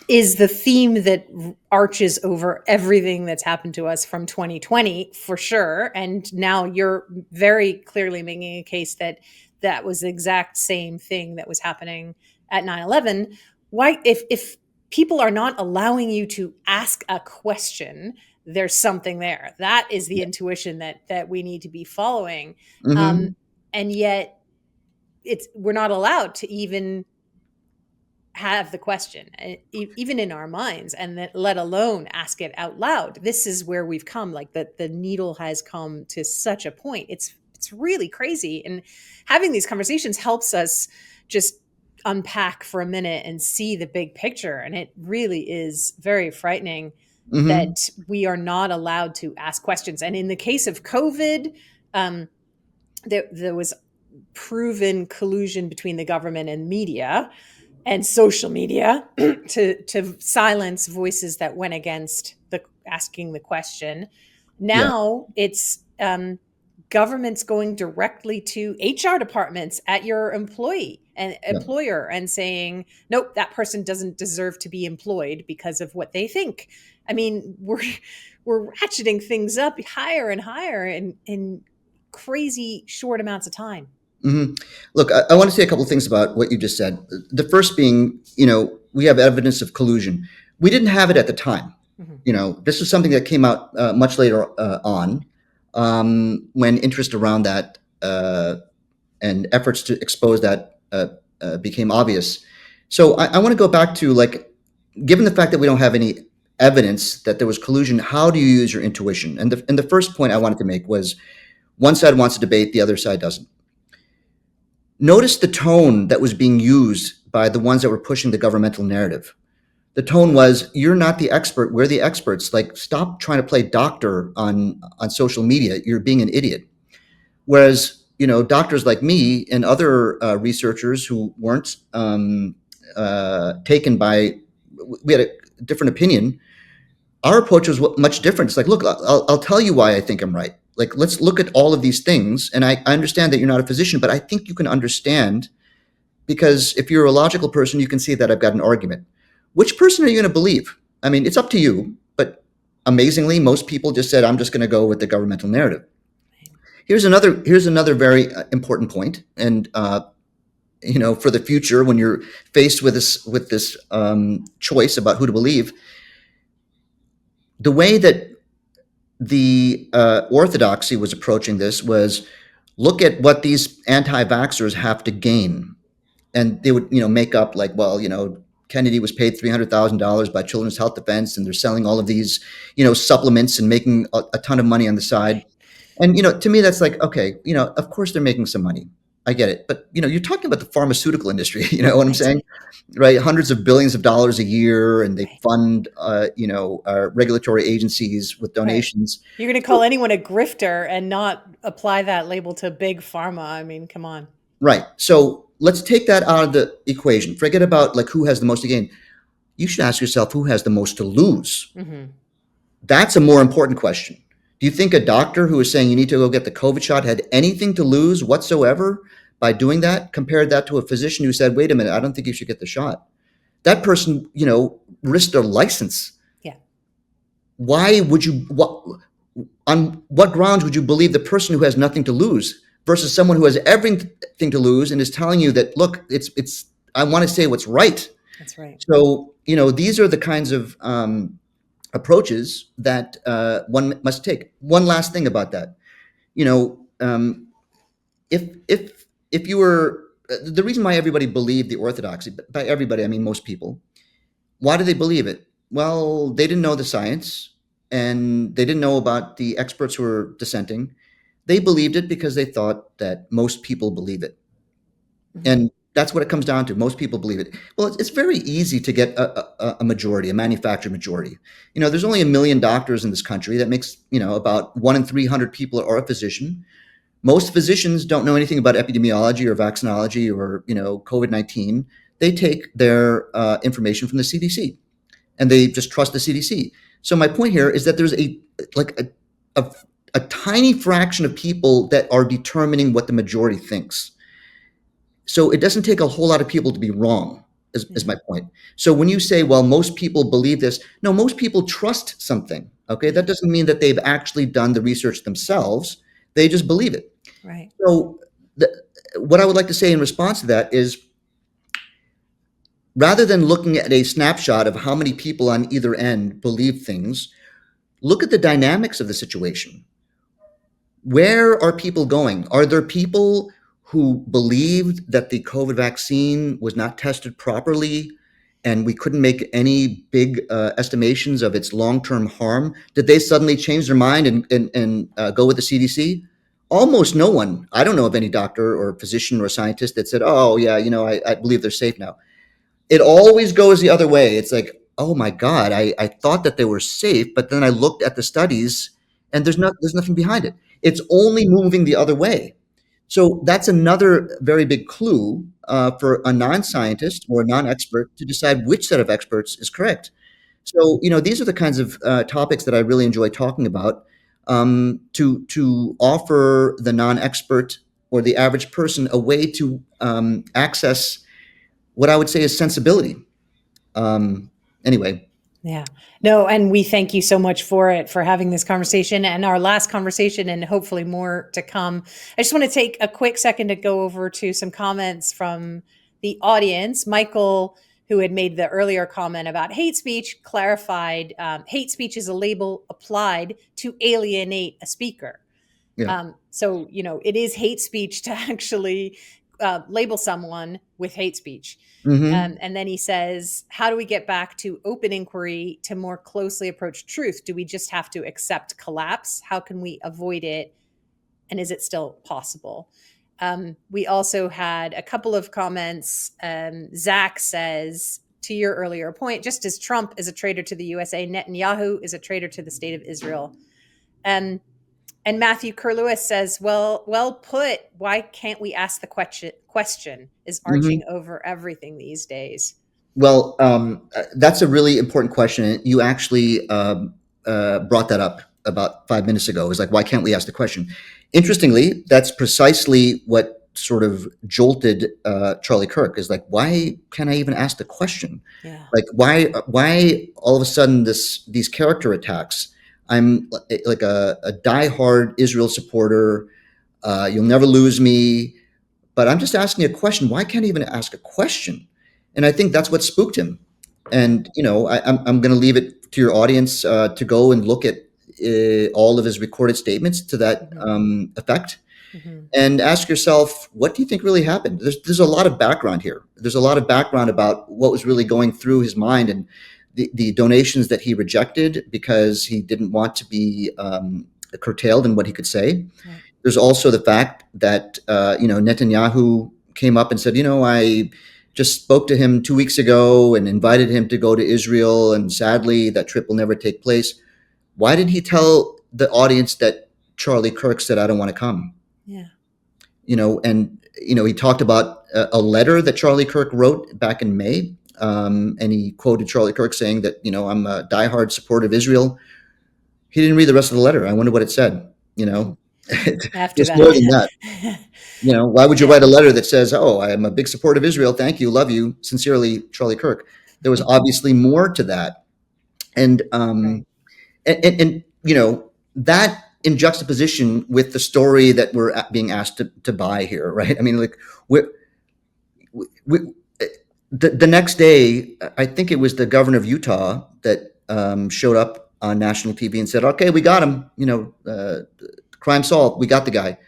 Is the theme that arches over everything that's happened to us from 2020 for sure. And now you're very clearly making a case that that was the exact same thing that was happening at 9/11. Why, if people are not allowing you to ask a question, there's something there. That is the intuition that we need to be following. Um, Mhm. and yet we're not allowed to even have the question, even in our minds, and that, let alone ask it out loud. This is where we've come. Like the needle has come to such a point. It's really crazy, and having these conversations helps us just unpack for a minute and see the big picture. And it really is very frightening Mhm. that we are not allowed to ask questions. And in the case of COVID, um, there was proven collusion between the government and media and social media to silence voices that went against the asking the question. Yeah. Now it's governments going directly to HR departments at your employee and Yeah. employer and saying, nope, that person doesn't deserve to be employed because of what they think. I mean, we're ratcheting things up higher and higher in crazy short amounts of time. Mhm. Look, I want to say a couple of things about what you just said. The first being, we have evidence of collusion. We didn't have it at the time. Mhm. This is something that came out much later on, when interest around that and efforts to expose that became obvious. So I want to go back to, like, given the fact that we don't have any evidence that there was collusion, how do you use your intuition? And the first point I wanted to make was one side wants to debate, the other side doesn't. Notice the tone that was being used by the ones that were pushing the governmental narrative. The tone was, "You're not the expert. We're the experts. Like, stop trying to play doctor on social media. You're being an idiot." Whereas, doctors like me and other researchers who weren't taken by, we had a different opinion. our approach was much different. It's like, look, I'll tell you why I think I'm right. Like, let's look at all of these things. And I understand that you're not a physician, but I think you can understand, because if you're a logical person, you can see that I've got an argument. Which person are you going to believe? I mean, it's up to you. But amazingly, most people just said, I'm just going to go with the governmental narrative. Here's another very important point, and for the future, when you're faced with this choice about who to believe, the way that the orthodoxy was approaching this was, look at what these anti-vaxxers have to gain, and they would make up like, well, Kennedy was paid $300,000 by Children's Health Defense, and they're selling all of these supplements and making a ton of money on the side. And to me, that's like, okay, of course they're making some money. I get it, but you're talking about the pharmaceutical industry. You know what I'm Right. saying, right? Hundreds of billions of dollars a year, and they Right. fund, regulatory agencies with Right. donations. You're going to call So, anyone a grifter and not apply that label to big pharma. I mean, come on. right. So let's take that out of the equation. Forget about like who has the most to gain. You should ask yourself who has the most to lose. Hmm. That's a more important question. Do you think a doctor who is saying you need to go get the COVID shot had anything to lose whatsoever by doing that? Compared that to a physician who said, wait a minute, I don't think you should get the shot. That person, risked their license. Yeah. Why would you, on what grounds would you believe the person who has nothing to lose versus someone who has everything to lose and is telling you that, look, I want to say what's right. That's right. So, these are the kinds of approaches that one must take. One last thing about that, you know, if you were the reason why everybody believed the orthodoxy, by everybody I mean most people, why do they believe it? Well, they didn't know the science, and they didn't know about the experts who were dissenting. They believed it because they thought that most people believe it. Hmm. And that's what it comes down to. Most people believe it. Well, it's very easy to get a majority, a manufactured majority. There's only 1 million doctors in this country. That makes, about 1 in 300 people are a physician. Most physicians don't know anything about epidemiology or vaccinology or, COVID-19. They take their information from the CDC, and they just trust the CDC. So my point here is that there's like a, a tiny fraction of people that are determining what the majority thinks. So it doesn't take a whole lot of people to be wrong, is Yeah. my point. So when you say, well, most people believe this, no, most people trust something. Okay, that Hmm. doesn't mean that they've actually done the research themselves. They just believe it. Right. So the, what I would like to say in response to that is, rather than looking at a snapshot of how many people on either end believe things, look at the dynamics of the situation. Where are people going? Are there people who believed that the COVID vaccine was not tested properly and we couldn't make any big estimations of its long term harm? Did they suddenly change their mind and go with the CDC? Almost no one. I don't know of any doctor or physician or scientist that said, oh, yeah, I believe they're safe now. It always goes the other way. It's like, oh my God, I thought that they were safe, but then I looked at the studies and there's nothing behind it. It's only moving the other way. So that's another very big clue for a non-scientist or a non-expert to decide which set of experts is correct. So, these are the kinds of topics that I really enjoy talking about, to offer the non-expert or the average person a way to access what I would say is sensibility. Um, anyway. Yeah. No, and we thank you so much for it, for having this conversation and our last conversation, and hopefully more to come. I just want to take a quick second to go over to some comments from the audience. Michael, who had made the earlier comment about hate speech, clarified hate speech is a label applied to alienate a speaker. Yeah. So, it is hate speech to actually label someone with hate speech. Hmm. And then he says, how do we get back to open inquiry to more closely approach truth? Do we just have to accept collapse? How can we avoid it? And is it still possible? We also had a couple of comments. Zach says, to your earlier point, just as Trump is a traitor to the USA, Netanyahu is a traitor to the state of Israel. Um, and Matthew Kerlewis says, well put. Why can't we ask the question? Is Hmm. arching over everything these days. Well, that's a really important question. You actually brought that up about 5 minutes ago. It was like, why can't we ask the question? Interestingly, that's precisely what sort of jolted Charlie Kirk. Is like, why can't I even ask the question? Yeah. Like, why all of a sudden these character attacks? I'm like a diehard Israel supporter. You'll never lose me. But I'm just asking a question. Why can't he even ask a question? And I think that's what spooked him. And I'm going to leave it to your audience to go and look at all of his recorded statements to that Hmm. effect, Hmm. and ask yourself, what do you think really happened? There's a lot of background here. There's a lot of background about what was really going through his mind, and the donations that he rejected because he didn't want to be curtailed in what he could say. Right. There's also the fact that Netanyahu came up and said, I just spoke to him 2 weeks ago and invited him to go to Israel, and sadly, that trip will never take place. Why did he tell the audience that Charlie Kirk said, I don't want to come? Yeah. And he talked about a letter that Charlie Kirk wrote back in May, and he quoted Charlie Kirk saying that I'm a diehard supporter of Israel. He didn't read the rest of the letter. I wonder what it said. After It's that, more than that. yeah. Why would you Yeah. write a letter that says, "Oh, I am a big supporter of Israel. Thank you, love you, sincerely, Charlie Kirk"? There was obviously more to that, and Right. that in juxtaposition with the story that we're being asked to buy here, right? I mean, like we we the next day, I think it was the governor of Utah that showed up on national TV and said, "Okay, we got him. Crime solved. We got the guy."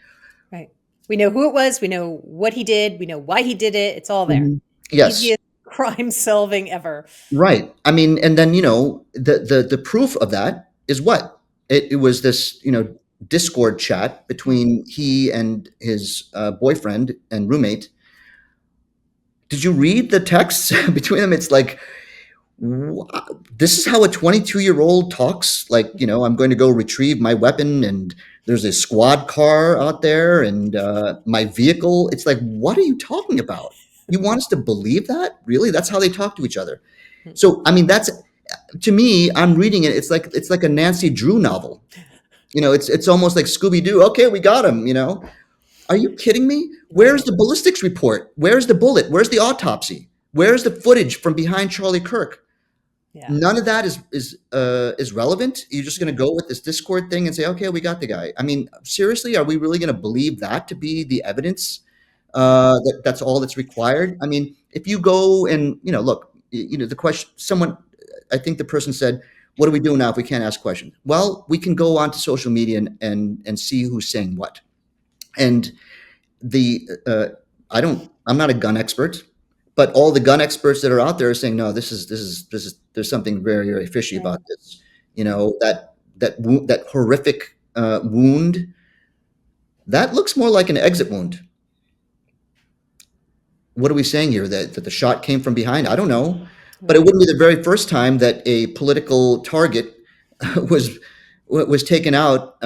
Right. We know who it was. We know what he did. We know why he did it. It's all there. Mhm. Yes. Easiest crime solving ever. Right. I mean, and then the proof of that is what it was, this Discord chat Mm. between he and his boyfriend and roommate. Did you read the texts between them? It's like, this is how a 22-year-old talks. Like, I'm going to go retrieve my weapon, and there's a squad car out there, and my vehicle. It's like, what are you talking about? You want us to believe that? Really? That's how they talk to each other. So, I mean, that's, to me, I'm reading it. It's like a Nancy Drew novel. It's almost like Scooby Doo. Okay, we got him. Are you kidding me? Where's Right. the ballistics report? Where's the bullet? Where's the autopsy? Where's the footage from behind Charlie Kirk? Yeah. None of that is relevant. You're just going to Mhm. go with this Discord thing and say, okay, we got the guy. I mean, seriously, are we really going to believe that to be the evidence? That's all that's required. I mean, if you go and look, the question, someone, I think the person said, "What do we do now if we can't ask questions?" Well, we can go onto social media and see who's saying what. And the I'm not a gun expert, but all the gun experts that are out there are saying, no, this is there's something very, very fishy Right. about this. That horrific wound, that looks more like an exit wound. What are we saying here? That the shot came from behind? I don't know, but it Right. wouldn't be the very first time that a political target was was taken out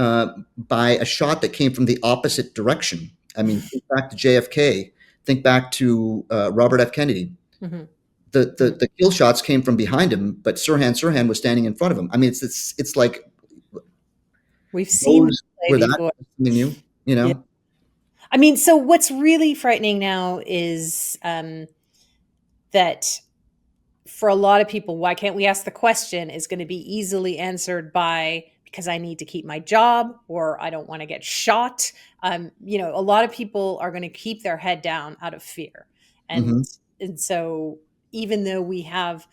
by a shot that came from the opposite direction. I mean, think back to JFK. Think back to Robert F. Kennedy. Mhm. The, the Mhm. the kill shots came from behind him, but Sirhan was standing in front of him. I mean, it's like We've seen this those play were that before. something new, you Yeah. know. I mean, so what's really frightening now is that for a lot of people, why can't we ask the question is going to be easily answered by because I need to keep my job or I don't want to get shot. A lot of people are going to keep their head down out of fear. And Hmm. and so even though we have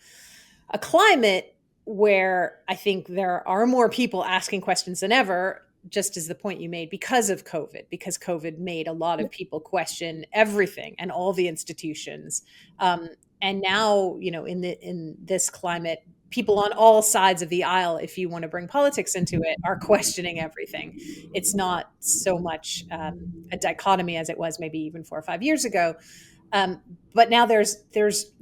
a climate where I think there are more people asking questions than ever, just as the point you made, because COVID made a lot Yeah. of people question everything and all the institutions. Um, and now, in this climate, people on all sides of the aisle, if you want to bring politics into it, are questioning everything. It's not so much a dichotomy as it was maybe even 4 or 5 years ago. Um, but now there's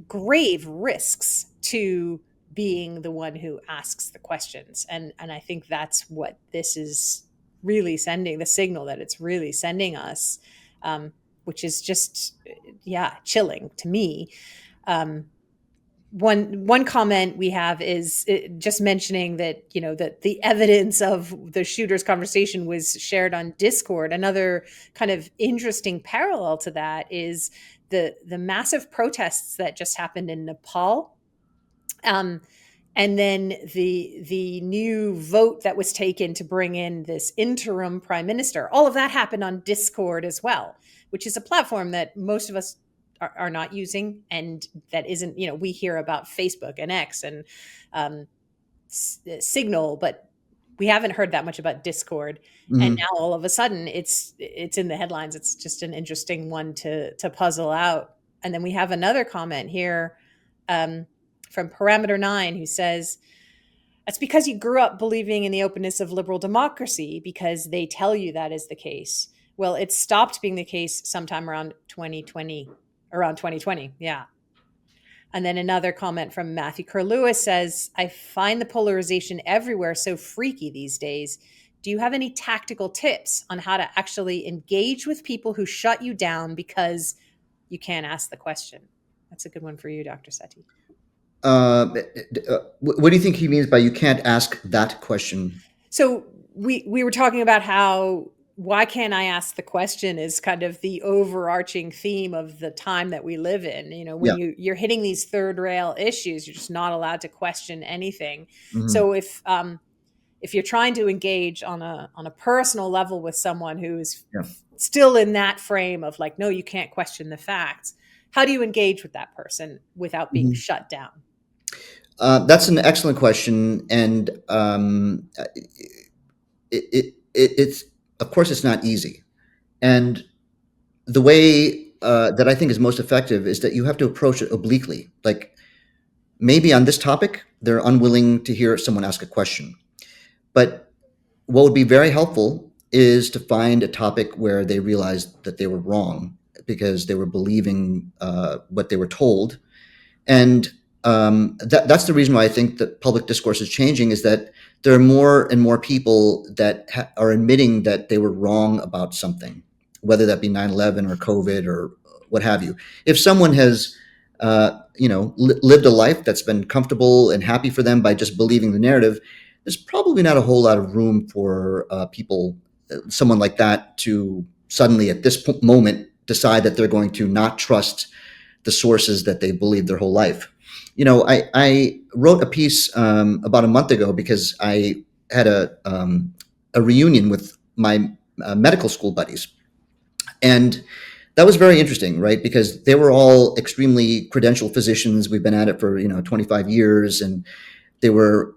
grave risks to being the one who asks the questions, and I think that's what this is really sending, the signal that it's really sending us, which is just, yeah, chilling to me. Um, one comment we have is just mentioning that, that the evidence of the shooter's conversation was shared on Discord. Another kind of interesting parallel to that is the massive protests that just happened in Nepal. Um, and then the new vote that was taken to bring in this interim prime minister. All of that happened on Discord as well, which is a platform that most of us are not using, and that isn't, we hear about Facebook and X and um, Signal, but we haven't heard that much about Discord. And Hmm. now all of a sudden it's in the headlines. It's just an interesting one to puzzle out. And then we have another comment here, um, from Parameter 9, who says, that's because you grew up believing in the openness of liberal democracy because they tell you that is the case. Well, it stopped being the case sometime around 2020, around 2020. Yeah. And then another comment from Matthew Kerr Lewis says, I find the polarization everywhere so freaky these days. Do you have any tactical tips on how to actually engage with people who shut you down because you can't ask the question? That's a good one for you, Dr. Setty. What do you think he means by you can't ask that question? So we were talking about how why can't I ask the question is kind of the overarching theme of the time that we live in. When Yeah. you're hitting these third rail issues, you're just not allowed to question anything. Hmm. So if you're trying to engage on a personal level with someone who's Yeah. still in that frame of like, no, you can't question the facts, how do you engage with that person without being Hmm. shut down? That's an excellent question, and it's of course it's not easy. And the way that I think is most effective is that you have to approach it obliquely. Like maybe on this topic, they're unwilling to hear someone ask a question, but what would be very helpful is to find a topic where they realized that they were wrong because they were believing what they were told. And that's the reason why I think that public discourse is changing, is that there are more and more people that are admitting that they were wrong about something, whether that be 9/11 or COVID or what have you. If someone has lived a life that's been comfortable and happy for them by just believing the narrative, there's probably not a whole lot of room for people, someone like that, to suddenly at this moment decide that they're going to not trust the sources that they believed their whole life. I wrote a piece about a month ago because I had a reunion with my medical school buddies. And that was very interesting, right? Because they were all extremely credentialed physicians. We've been at it for 25 years, and they were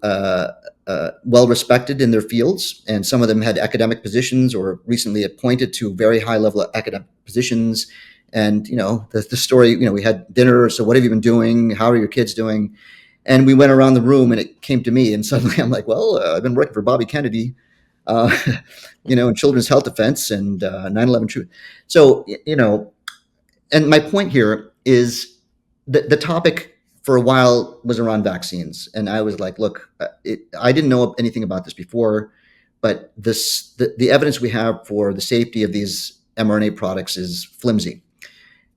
well respected in their fields, and some of them had academic positions or recently appointed to very high level academic positions. And the story, we had dinner. So what have you been doing? How are your kids doing? And we went around the room, and it came to me, and suddenly I'm like, well, I've been working for Bobby Kennedy, uh, in children's health defense and 9/11 truth. So and my point here is the topic for a while was around vaccines, and I was like, look, I didn't know anything about this before, but the evidence we have for the safety of these mRNA products is flimsy,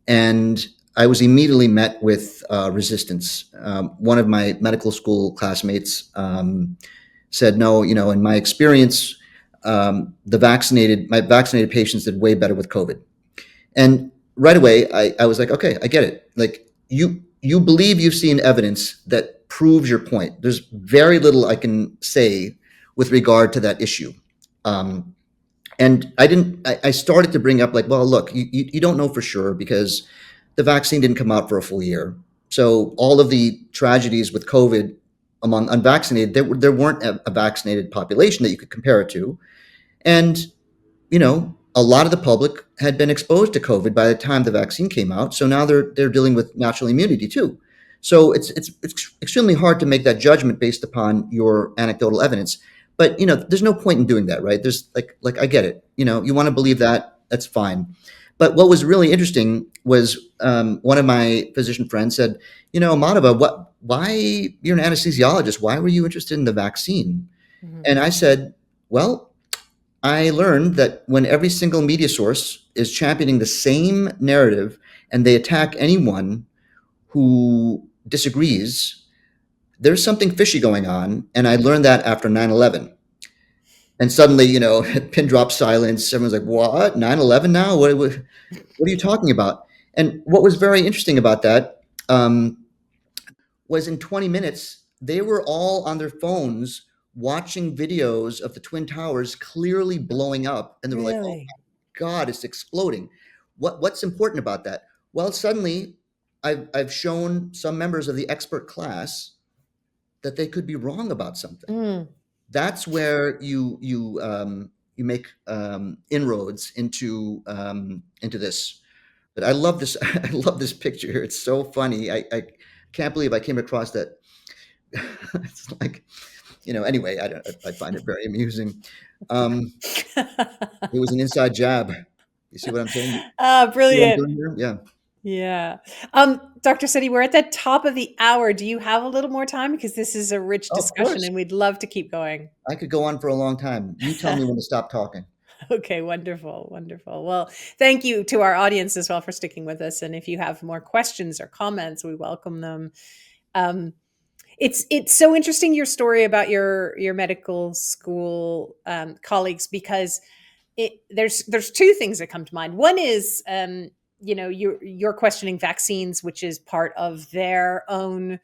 and I was immediately met with resistance. One of my medical school classmates said, no, in my experience, my vaccinated patients did way better with COVID. And right away, I was like, okay, I get it. Like you believe you've seen evidence that proves your point. There's very little I can say with regard to that issue. Um, and I didn't. I started to bring up like, well, look, you don't know for sure because the vaccine didn't come out for a full year. So all of the tragedies with COVID among unvaccinated, there weren't a vaccinated population that you could compare it to. And a lot of the public had been exposed to COVID by the time the vaccine came out. So now they're dealing with natural immunity too. So it's extremely hard to make that judgment based upon your anecdotal evidence. But there's no point in doing that, right? There's like I get it. You want to believe that, that's fine. But what was really interesting was one of my physician friends said, Madhava, why you're an anesthesiologist? Why were you interested in the vaccine? Mhm. And I said, well, I learned that when every single media source is championing the same narrative and they attack anyone who disagrees, there's something fishy going on. And I learned that after 9/11. And suddenly, pin drop silence. Everyone's like, what? 9/11 now? What are you talking about? And what was very interesting about that was in 20 minutes, they were all on their phones watching videos of the Twin Towers clearly blowing up. And they were like, oh Really? my God, it's exploding. What's important about that? Well, suddenly I've shown some members of the expert class that they could be wrong about something. Mm. That's where you make inroads into this. But I love this. I love this picture here. It's so funny. I can't believe I came across that. It's like, anyway, I find it very amusing. Um, it was an inside jab. You see what I'm saying? Ah, See what I'm brilliant. doing here? Yeah. Yeah. Dr. Setty, we're at the top of the hour. Do you have a little more time? Because this is a rich Of discussion course. and we'd love to keep going. I could go on for a long time. You tell me when to stop talking. Okay, wonderful, wonderful. Well, thank you to our audience as well for sticking with us. And if you have more questions or comments, we welcome them. Um, it's so interesting your story about your medical school colleagues because there's two things that come to mind. One is you're questioning vaccines, which is part of their own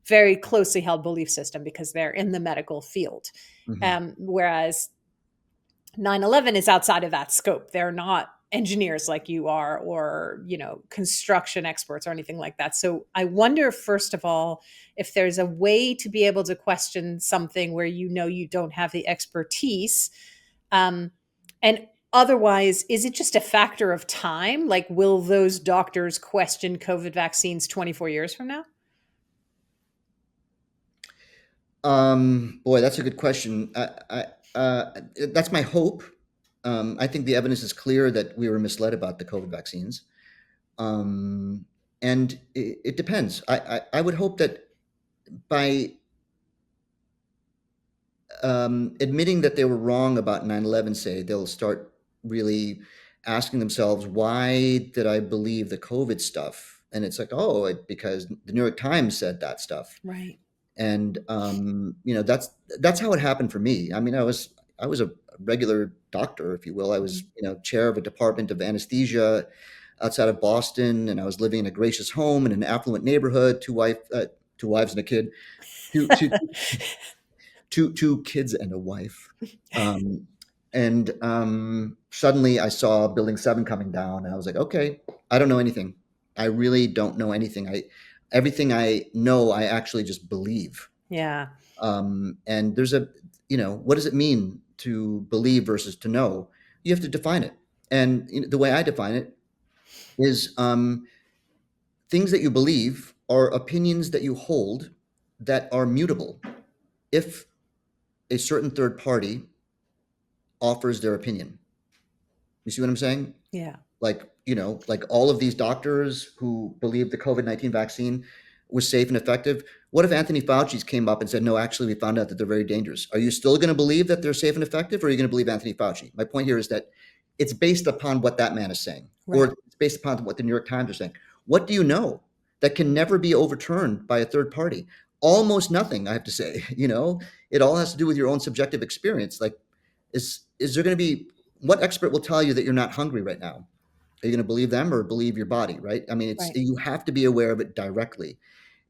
very closely held belief system because they're in the medical field, Hmm. whereas 9/11 is outside of that scope. They're not engineers like you are or, construction experts or anything like that. So I wonder, first of all, if there's a way to be able to question something where you don't have the expertise. And otherwise, is it just a factor of time? Like, will those doctors question COVID vaccines 24 years from now? Boy, that's a good question. That's my hope. I think the evidence is clear that we were misled about the COVID vaccines. Um, and it depends. I would hope that by admitting that they were wrong about 9/11, say, they'll start really asking themselves, why did I believe the COVID stuff? And it's like, oh, because the New York Times said that stuff. Right. And that's how it happened for me. I mean, I was a regular doctor, if you will. I was, Mhm. chair of a department of anesthesia outside of Boston, and I was living in a gracious home in an affluent neighborhood, two wives and a kid, two kids and a wife. Um, and suddenly I saw Building 7 coming down, and I was like, okay, I don't know anything. I really don't know anything. Everything I know, I actually just believe. Yeah. And what does it mean to believe versus to know? You have to define it. And the way I define it is things that you believe are opinions that you hold that are mutable. If a certain third party offers their opinion, you see what I'm saying? Yeah. Like all of these doctors who believe the COVID-19 vaccine was safe and effective. What if Anthony Fauci's came up and said, no, actually, we found out that they're very dangerous? Are you still going to believe that they're safe and effective, or are you going to believe Anthony Fauci? My point here is that it's based upon what that man is saying, or Right. it's based upon what the New York Times are saying. What do you know that can never be overturned by a third party? Almost nothing, I have to say. It all has to do with your own subjective experience. Like, is there going to be what expert will tell you that you're not hungry right now? Are you going to believe them or believe your body, right? I mean, Right. you have to be aware of it directly.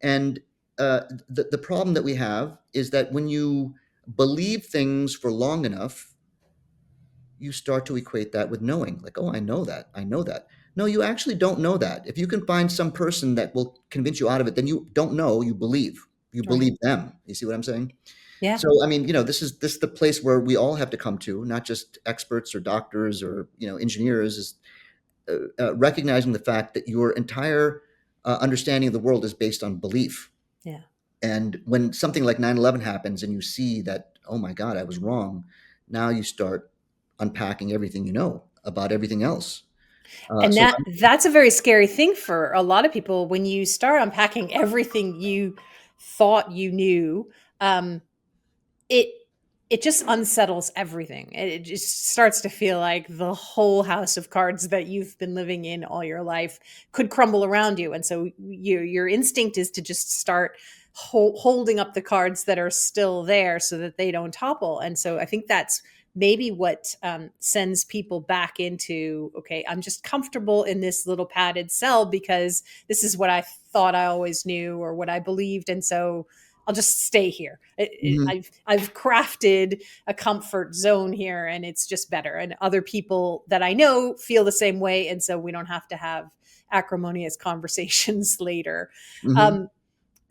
And the problem that we have is that when you believe things for long enough, you start to equate that with knowing. Like, oh, I know that. I know that. No, you actually don't know that. If you can find some person that will convince you out of it, then you don't know, you believe. You Right. believe them. You see what I'm saying? Yeah. So, I mean, this is the place where we all have to come to, not just experts or doctors or engineers, is recognizing the fact that your entire understanding of the world is based on belief. Yeah. And when something like 9/11 happens and you see that, oh my God, I was wrong, now you start unpacking everything you know about everything else. And So, that's a very scary thing for a lot of people when you start unpacking everything you thought you knew. Um, it it just unsettles everything. It just starts to feel like the whole house of cards that you've been living in all your life could crumble around you. And so your instinct is to just start holding up the cards that are still there so that they don't topple. And so I think that's maybe what sends people back into, okay, I'm just comfortable in this little padded cell because this is what I thought I always knew or what I believed. And so I'll just stay here. Mhm. I've crafted a comfort zone here, and it's just better. And other people that I know feel the same way, and so we don't have to have acrimonious conversations later. Mhm. Um,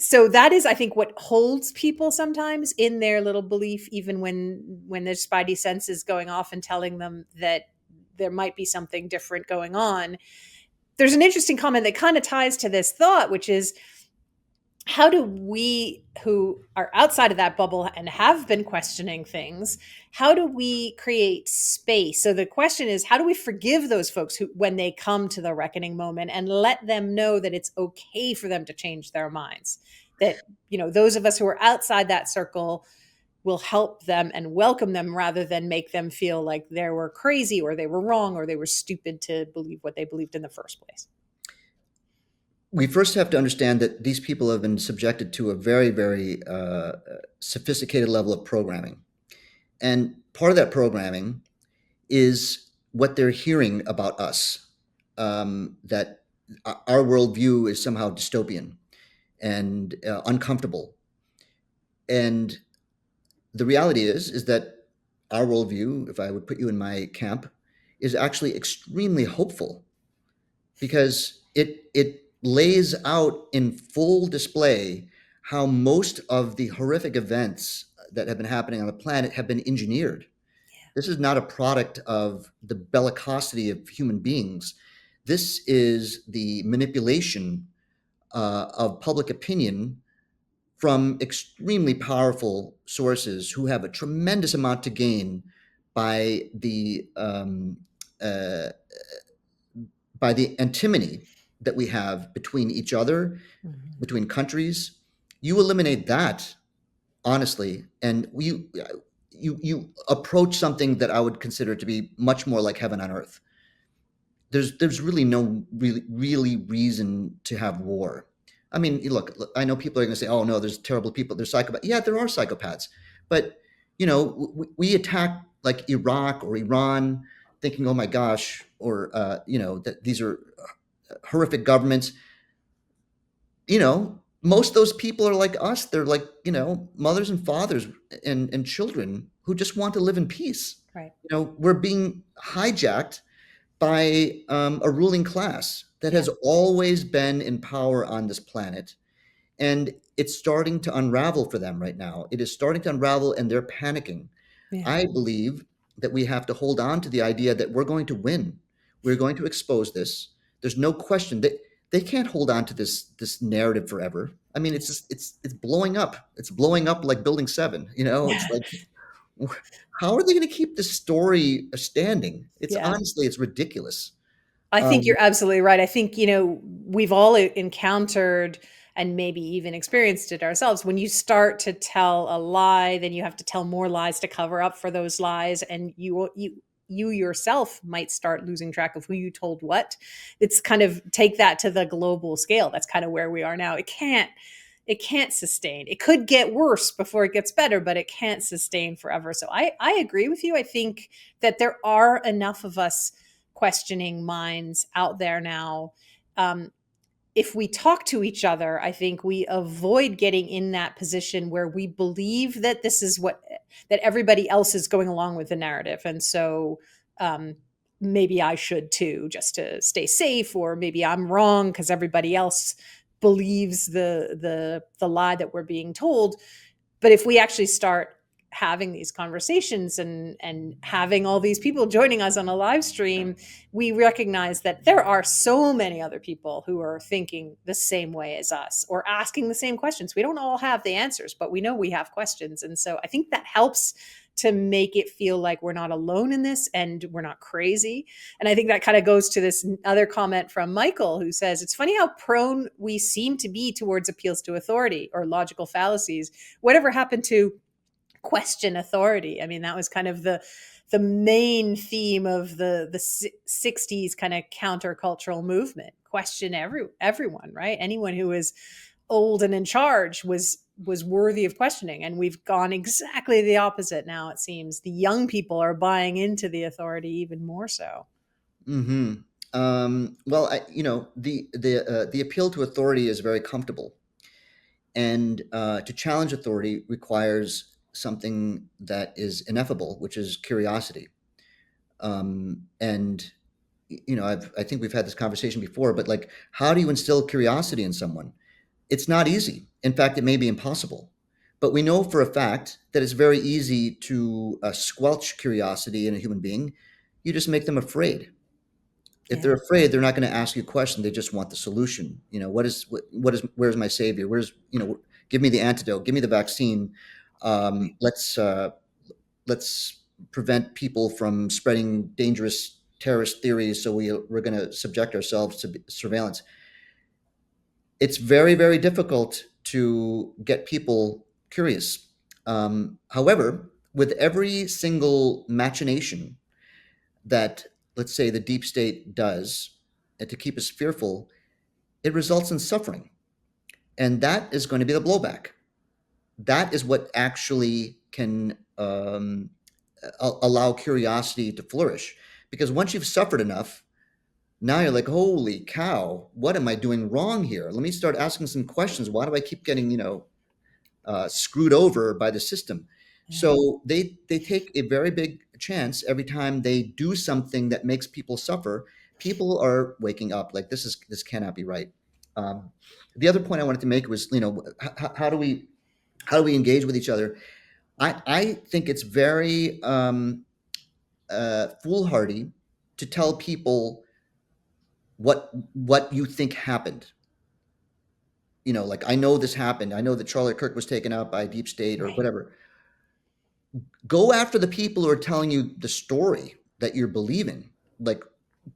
so that is, I think, what holds people sometimes in their little belief, even when their spidey sense is going off and telling them that there might be something different going on. There's an interesting comment that kind of ties to this thought, which is how do we who are outside of that bubble and have been questioning things, how do we create space? So the question is, how do we forgive those folks who, when they come to the reckoning moment, and let them know that it's okay for them to change their minds, that those of us who are outside that circle will help them and welcome them rather than make them feel like they were crazy or they were wrong or they were stupid to believe what they believed in the first place. We first have to understand that these people have been subjected to a very, very sophisticated level of programming. And part of that programming is what they're hearing about us, that our worldview is somehow dystopian and uncomfortable. And the reality is that our worldview, if I would put you in my camp, is actually extremely hopeful because it lays out in full display how most of the horrific events that have been happening on the planet have been engineered. This is not a product of the bellicosity of human beings. This is the manipulation of public opinion from extremely powerful sources who have a tremendous amount to gain by uh, the antimony that we have between each other, Mhm. between countries. You eliminate that honestly, and you approach something that I would consider to be much more like heaven on earth. There's really no really reason to have war. I mean, look, I know people are going to say, "Oh no, there's terrible people, there's psychopaths." Yeah, there are psychopaths, but we attack like Iraq or Iran, thinking, "Oh my gosh," or that these are horrific governments. Most of those people are like us. They're like, mothers and fathers and children who just want to live in peace. Right. We're being hijacked by a ruling class that Yeah. has always been in power on this planet. And it's starting to unravel for them right now. It is starting to unravel, and they're panicking. Yeah. I believe that we have to hold on to the idea that we're going to win. We're going to expose this. There's no question that they can't hold on to this narrative forever. I mean, it's just, it's blowing up. It's blowing up like Building 7. It's like, how are they going to keep this story standing? It's Yeah. honestly, it's ridiculous. I think Um, you're absolutely right. I think, we've all encountered and maybe even experienced it ourselves. When you start to tell a lie, then you have to tell more lies to cover up for those lies. And you yourself might start losing track of who you told what. It's kind of take that to the global scale. That's kind of where we are now. It can't sustain. It could get worse before it gets better, but it can't sustain forever. So I agree with you. I think that there are enough of us questioning minds out there now. Um, if we talk to each other, I think we avoid getting in that position where we believe that this is that everybody else is going along with the narrative. And so um, maybe I should too, just to stay safe, or maybe I'm wrong because everybody else believes the lie that we're being told. But if we actually start having these conversations and having all these people joining us on a live stream, we recognize that there are so many other people who are thinking the same way as us or asking the same questions. We don't all have the answers, but we know we have questions. And so I think that helps to make it feel like we're not alone in this and we're not crazy. And I think that kind of goes to this other comment from Michael, who says it's funny how prone we seem to be towards appeals to authority or logical fallacies. Whatever happened to question authority. I mean, that was kind of the main theme of the 60s kind of countercultural movement. Question everyone, right? Anyone who was old and in charge was worthy of questioning. And we've gone exactly the opposite now, it seems. The young people are buying into the authority even more so. Hmm. Well, the appeal to authority is very comfortable, and to challenge authority requires something that is ineffable, which is curiosity. And I think we've had this conversation before, but like, how do you instill curiosity in someone? It's not easy. In fact, it may be impossible. But we know for a fact that it's very easy to squelch curiosity in a human being. You just make them afraid. If Yeah. they're afraid, they're not going to ask you a question. They just want the solution. Where's my savior? Give me the antidote. Give me the vaccine. Right. Let's prevent people from spreading dangerous terrorist theories. So we're going to subject ourselves to surveillance. It's very, very difficult to get people curious. However, with every single machination that, let's say, the deep state does to keep us fearful, it results in suffering. And that is going to be the blowback. That is what actually can allow curiosity to flourish. Because once you've suffered enough, now you're like, holy cow, what am I doing wrong here? Let me start asking some questions. Why do I keep getting, screwed over by the system? Yeah. So they take a very big chance every time they do something that makes people suffer. People are waking up like this cannot be right. Um, the other point I wanted to make was, how do we engage with each other? I think it's very foolhardy to tell people what you think happened. Like, I know this happened. I know that Charlie Kirk was taken out by deep state or Right. whatever. Go after the people who are telling you the story that you're believing. Like,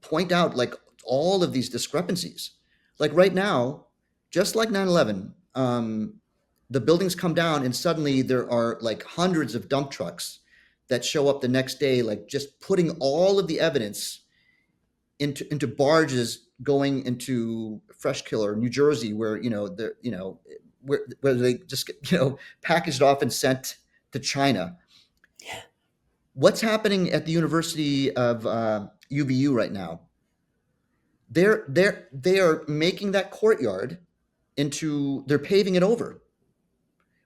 point out like all of these discrepancies. Like right now, just like 9/11, the buildings come down and suddenly there are like hundreds of dump trucks that show up the next day, like just putting all of the evidence into barges going into Freshkill or New Jersey, where where they just get packaged off and sent to China. What's happening at the University of UVU right now? They are making that courtyard into, they're paving it over.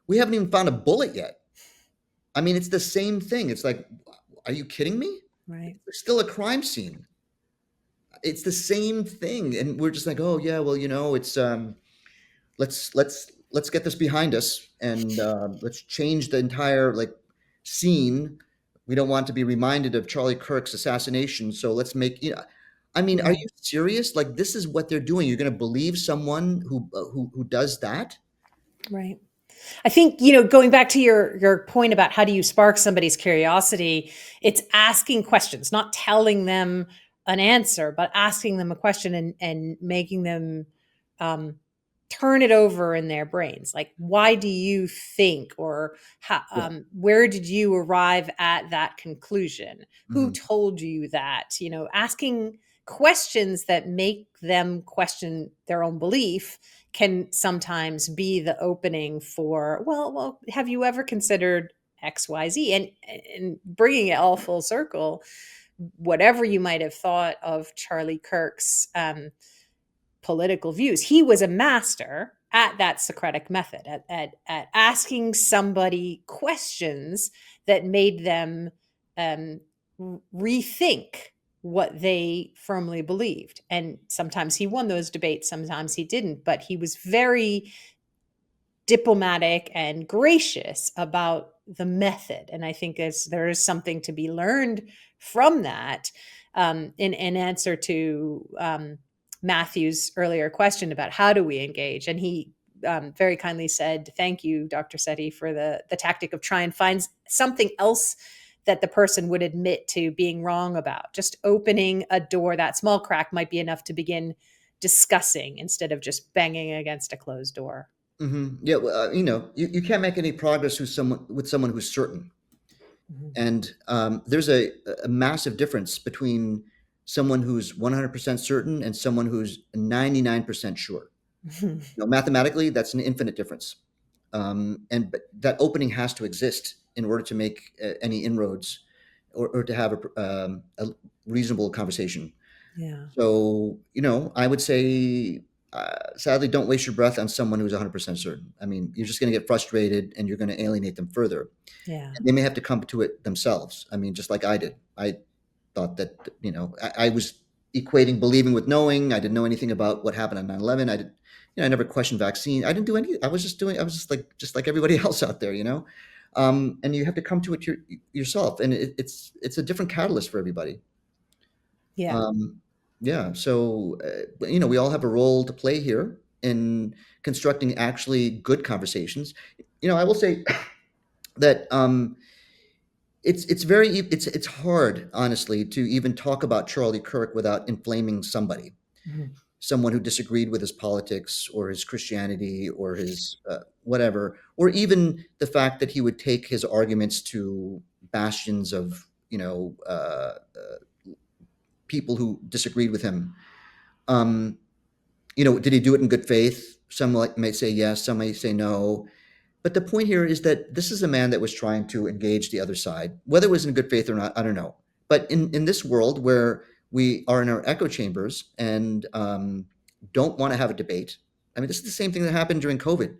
We haven't even found a bullet yet. I mean, it's the same thing. It's like, are you kidding me? Right. It's still a crime scene. It's the same thing, and we're just like, oh yeah, well, it's let's get this behind us, and let's change the entire like scene. We don't want to be reminded of Charlie Kirk's assassination, so let's make I mean, are Right. you serious? Like, this is what they're doing. You're going to believe someone who does that? Right. I think, going back to your point about how do you spark somebody's curiosity, it's asking questions, not telling them an answer, but asking them a question and making them um, turn it over in their brains. Like, why do you think, or how, Yeah. where did you arrive at that conclusion? Who Hmm. told you that? Asking questions that make them question their own belief can sometimes be the opening for, well, have you ever considered XYZ? And bringing it all full circle, whatever you might have thought of Charlie Kirk's political views, he was a master at that Socratic method, at asking somebody questions that made them um, rethink what they firmly believed. And sometimes he won those debates, sometimes he didn't, but he was very diplomatic and gracious about the method. And I think there is something to be learned from that, in answer to Matthew's earlier question about how do we engage. And he very kindly said, "Thank you, Dr. Setty, for the tactic of try and find something else that the person would admit to being wrong about. Just opening a door, that small crack might be enough to begin discussing instead of just banging against a closed door." Yeah, well, you can't make any progress with someone who's certain. Mhm. And there's a massive difference between someone who's 100% certain and someone who's 99% sure. Mathematically, that's an infinite difference. But that opening has to exist in order to make any inroads, or to have a reasonable conversation. Yeah. So, I would say, sadly, don't waste your breath on someone who's 100% certain. I mean, you're just going to get frustrated and you're going to alienate them further. Yeah. And they may have to come to it themselves. I mean, just like I did. I thought that, I was equating believing with knowing. I didn't know anything about what happened on 9/11. I never questioned vaccine. I didn't do any. I was just like everybody else out there, and you have to come to it yourself. And it's a different catalyst for everybody. Yeah. Um, yeah. So, we all have a role to play here in constructing actually good conversations. I will say that, it's hard, honestly, to even talk about Charlie Kirk without inflaming somebody, Mhm. someone who disagreed with his politics or his Christianity or his whatever, or even the fact that he would take his arguments to bastions of, people who disagreed with him. Um, did he do it in good faith? Some may say yes, some may say no. But the point here is that this is a man that was trying to engage the other side. Whether it was in good faith or not, I don't know. But in this world where we are in our echo chambers and don't want to have a debate, I mean, this is the same thing that happened during COVID.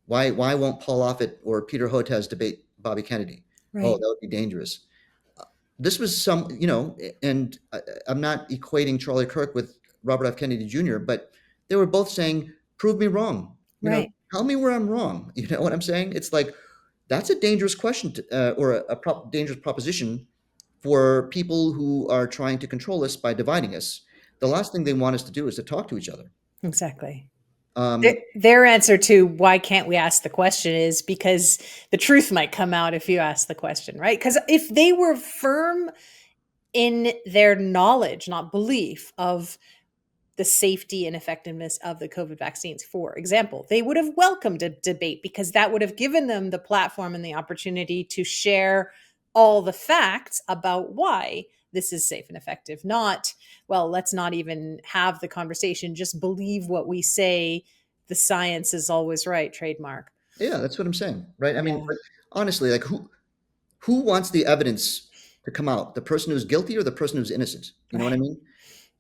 Why won't Paul Offit or Peter Hotez debate Bobby Kennedy? Oh, Right. that would be dangerous. This was and I'm not equating Charlie Kirk with Robert F. Kennedy Jr., but they were both saying, "Prove me wrong." Right. Tell me where I'm wrong. You know what I'm saying? It's like that's a dangerous question or dangerous proposition for people who are trying to control us by dividing us. The last thing they want us to do is to talk to each other. Exactly. Um, Their answer to why can't we ask the question is because the truth might come out if you ask the question, right? Because if they were firm in their knowledge, not belief, of the safety and effectiveness of the COVID vaccines, for example, they would have welcomed a debate because that would have given them the platform and the opportunity to share all the facts about why this is safe and effective. Not, well, let's not even have the conversation, just believe what we say. The science is always right, trademark. yeah, that's what I'm saying, right? I mean, Yeah, but honestly, like who wants the evidence to come out? The person who's guilty or the person who's innocent? You know what I right. mean?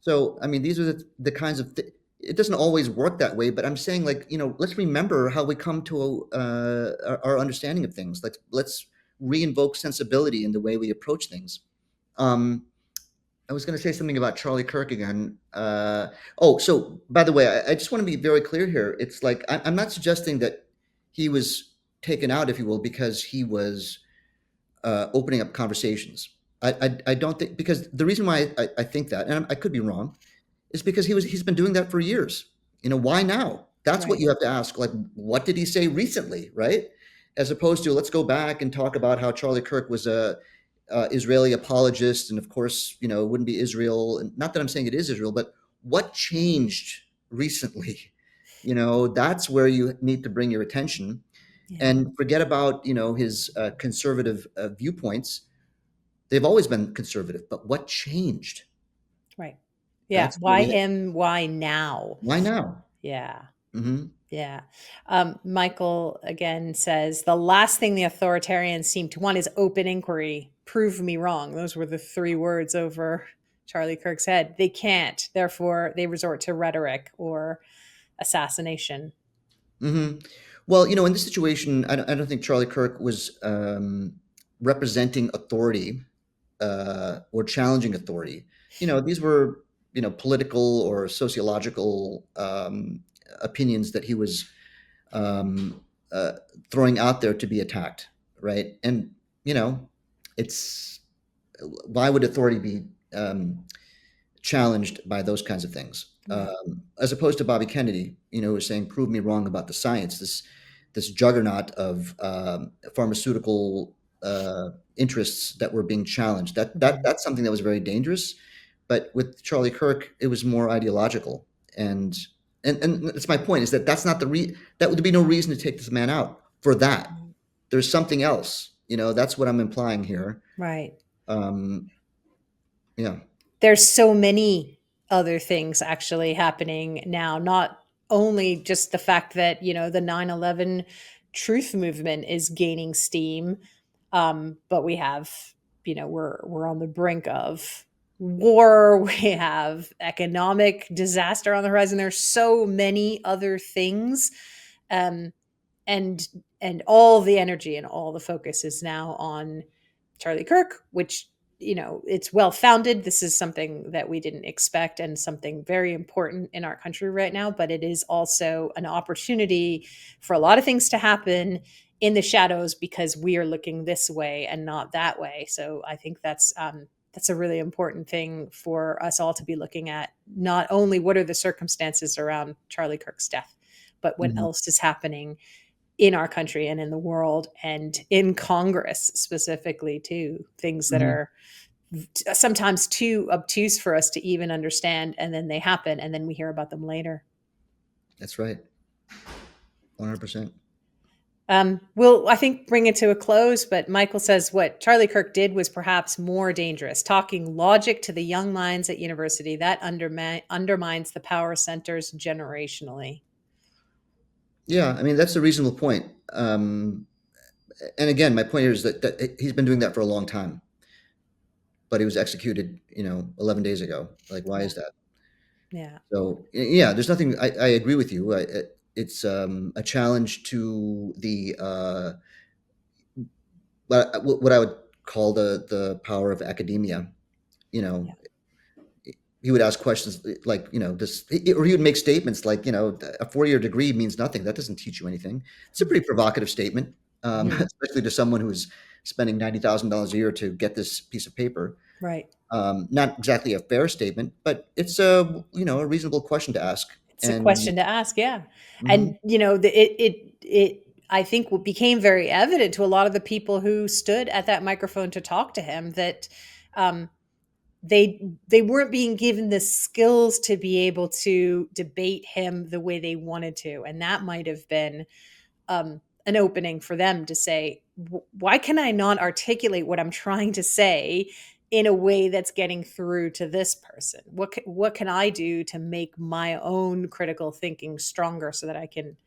So, I mean, these are the kinds of it doesn't always work that way, but I'm saying, like, let's remember how we come to our understanding of things. Like, let's reinvoke sensibility in the way we approach things. Um, I was going to say something about Charlie Kirk again. So by the way, I just want to be very clear here. It's like I'm not suggesting that he was taken out, if you will, because he was opening up conversations. I don't think, because the reason why I think that, and I could be wrong, is because he's been doing that for years. Why now? That's what Right. you have to ask. Like, what did he say recently, right? As opposed to, let's go back and talk about how Charlie Kirk was a Israeli apologist, and of course, it wouldn't be Israel. And not that I'm saying it is Israel, but what changed recently? That's where you need to bring your attention Yeah. and forget about his conservative viewpoints. They've always been conservative, but what changed? Right. Yeah. That's where Why we have, him? Why now? why now? Yeah. Hmm. Yeah. Michael again says the last thing the authoritarians seem to want is open inquiry. Prove me wrong. Those were the three words over Charlie Kirk's head. They can't. Therefore, they resort to rhetoric or assassination. Hmm. Well, in this situation, I don't think Charlie Kirk was representing authority or challenging authority. These were political or sociological opinions that he was um, uh, throwing out there to be attacked, right? And you know, it's why would authority be challenged by those kinds of things, Yeah. as opposed to Bobby Kennedy, who was saying, "Prove me wrong about the science." This juggernaut of pharmaceutical interests that were being challenged. Mhm. That's something that was very dangerous. But with Charlie Kirk, it was more ideological, and and that's my point, is that that's not that would be no reason to take this man out for that. There's something else, that's what I'm implying here. Right. Um, yeah. There's so many other things actually happening now, not only just the fact that, the 9/11 truth movement is gaining steam, but we have, we're on the brink of war, we have economic disaster on the horizon. There's so many other things. Um, and all the energy and all the focus is now on Charlie Kirk, which, it's well founded. This is something that we didn't expect and something very important in our country right now, but it is also an opportunity for a lot of things to happen in the shadows because we are looking this way and not that way. So I think that's a really important thing for us all to be looking at. Not only what are the circumstances around Charlie Kirk's death, but what Mhm. else is happening in our country and in the world and in Congress specifically too. Things that Mhm. are sometimes too obtuse for us to even understand, and then they happen, and then we hear about them later. That's right. 100%. We'll, I think, bring it to a close, but Michael says what Charlie Kirk did was perhaps more dangerous, talking logic to the young minds at university. That undermines the power centers generationally. Yeah, I mean, that's a reasonable point. And again, my point here is that he's been doing that for a long time, but he was executed, 11 days ago. Like, why Yeah. is that? Yeah. So, yeah, there's nothing. I agree with you. It's a challenge to the what I would call the power of academia. You know, Yeah. he would ask questions like, this, or he would make statements like, a 4-year degree means nothing. That doesn't teach you anything. It's a pretty provocative statement, Mhm. especially to someone who's spending $90,000 a year to get this piece of paper. Right. Not exactly a fair statement, but it's a reasonable question to ask. It's a And question to ask, yeah. mhm, And, I think what became very evident to a lot of the people who stood at that microphone to talk to him that, um, they weren't being given the skills to be able to debate him the way they wanted to, and that might have been an opening for them to say, why can I not articulate what I'm trying to say in a way that's getting through to this person? What can I do to make my own critical thinking stronger so that I can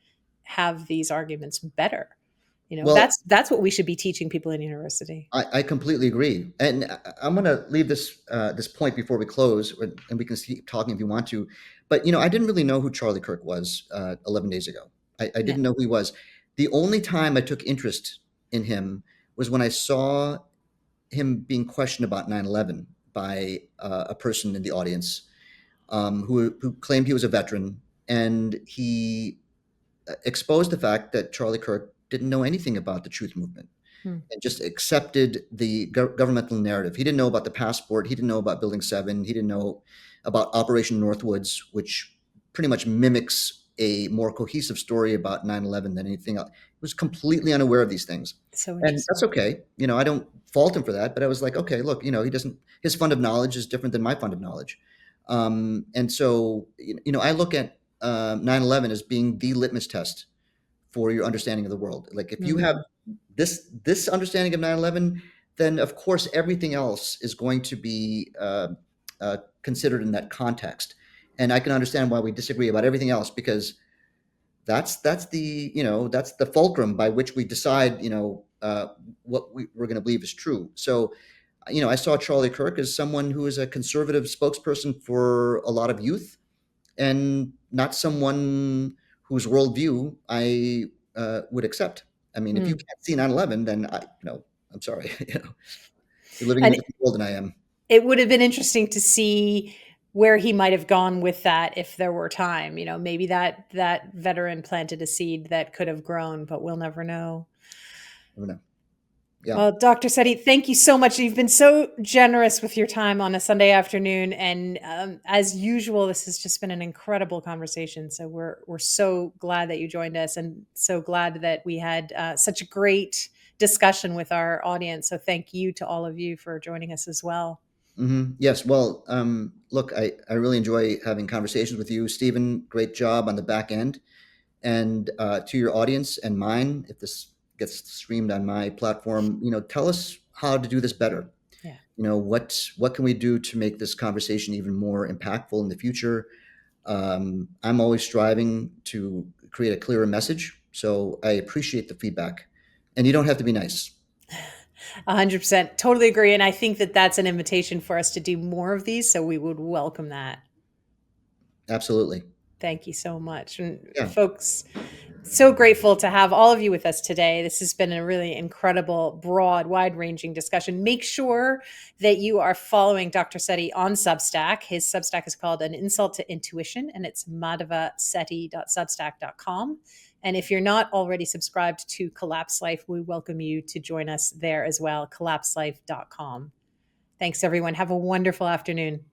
have these arguments better? well, That's what we should be teaching people in university. I completely agree, and I'm going to leave this point before we close, and we can keep talking if you want to. But I didn't really know who Charlie Kirk was 11 days ago. I Yeah. didn't know who he was. The only time I took interest in him was when I saw him being questioned about 9/11 by a person in the audience, who claimed he was a veteran, and he exposed the fact that Charlie Kirk didn't know anything about the truth movement Hmm. and just accepted the governmental narrative. He didn't know about the passport. He didn't know about Building 7. He didn't know about Operation Northwoods, which pretty much mimics a more cohesive story about 9/11 than anything else. He was completely unaware of these things. So And that's interesting. okay. I don't fault him for that, but I was like, okay, look, he doesn't, his fund of knowledge is different than my fund of knowledge. And so, I look at 9/11 as being the litmus test for your understanding of the world. Like, if you have Mhm. this understanding of 9/11, then of course everything else is going to be considered in that context. And I can understand why we disagree about everything else, because that's the fulcrum by which we decide what we're going to believe is true. So I saw Charlie Kirk as someone who is a conservative spokesperson for a lot of youth, and not someone whose worldview I would accept. I mean, if you Mm. can't see 9/11, then I'm sorry. You're living in a And different world than I am. it would have been interesting to see where he might have gone with that if there were time. Maybe that veteran planted a seed that could have grown, but we'll never know. I don't know. Yeah. Well, Dr. Setty, thank you so much. You've been so generous with your time on a Sunday afternoon, and as usual, this has just been an incredible conversation. So we're so glad that you joined us, and so glad that we had such a great discussion with our audience. So thank you to all of you for joining us as well. Yes. Well, look, I really enjoy having conversations with you, Stephen. Great job on the back end. And to your audience and mine, if this gets streamed on my platform, tell us how to do this better. Yeah. What can we do to make this conversation even more impactful in the future? I'm always striving to create a clearer message, so I appreciate the feedback. And you don't have to be nice. 100%. Totally agree. And I think that that's an invitation for us to do more of these. So we would welcome that. Absolutely. Thank you so much. And Yeah. folks, so grateful to have all of you with us today. This has been a really incredible, broad, wide ranging discussion. Make sure that you are following Dr. Setty on Substack. His Substack is called An Insult to Intuition, and it's madhavasetty.substack.com. And if you're not already subscribed to Collapse Life, we welcome you to join us there as well, collapselife.com. Thanks, everyone. Have a wonderful afternoon.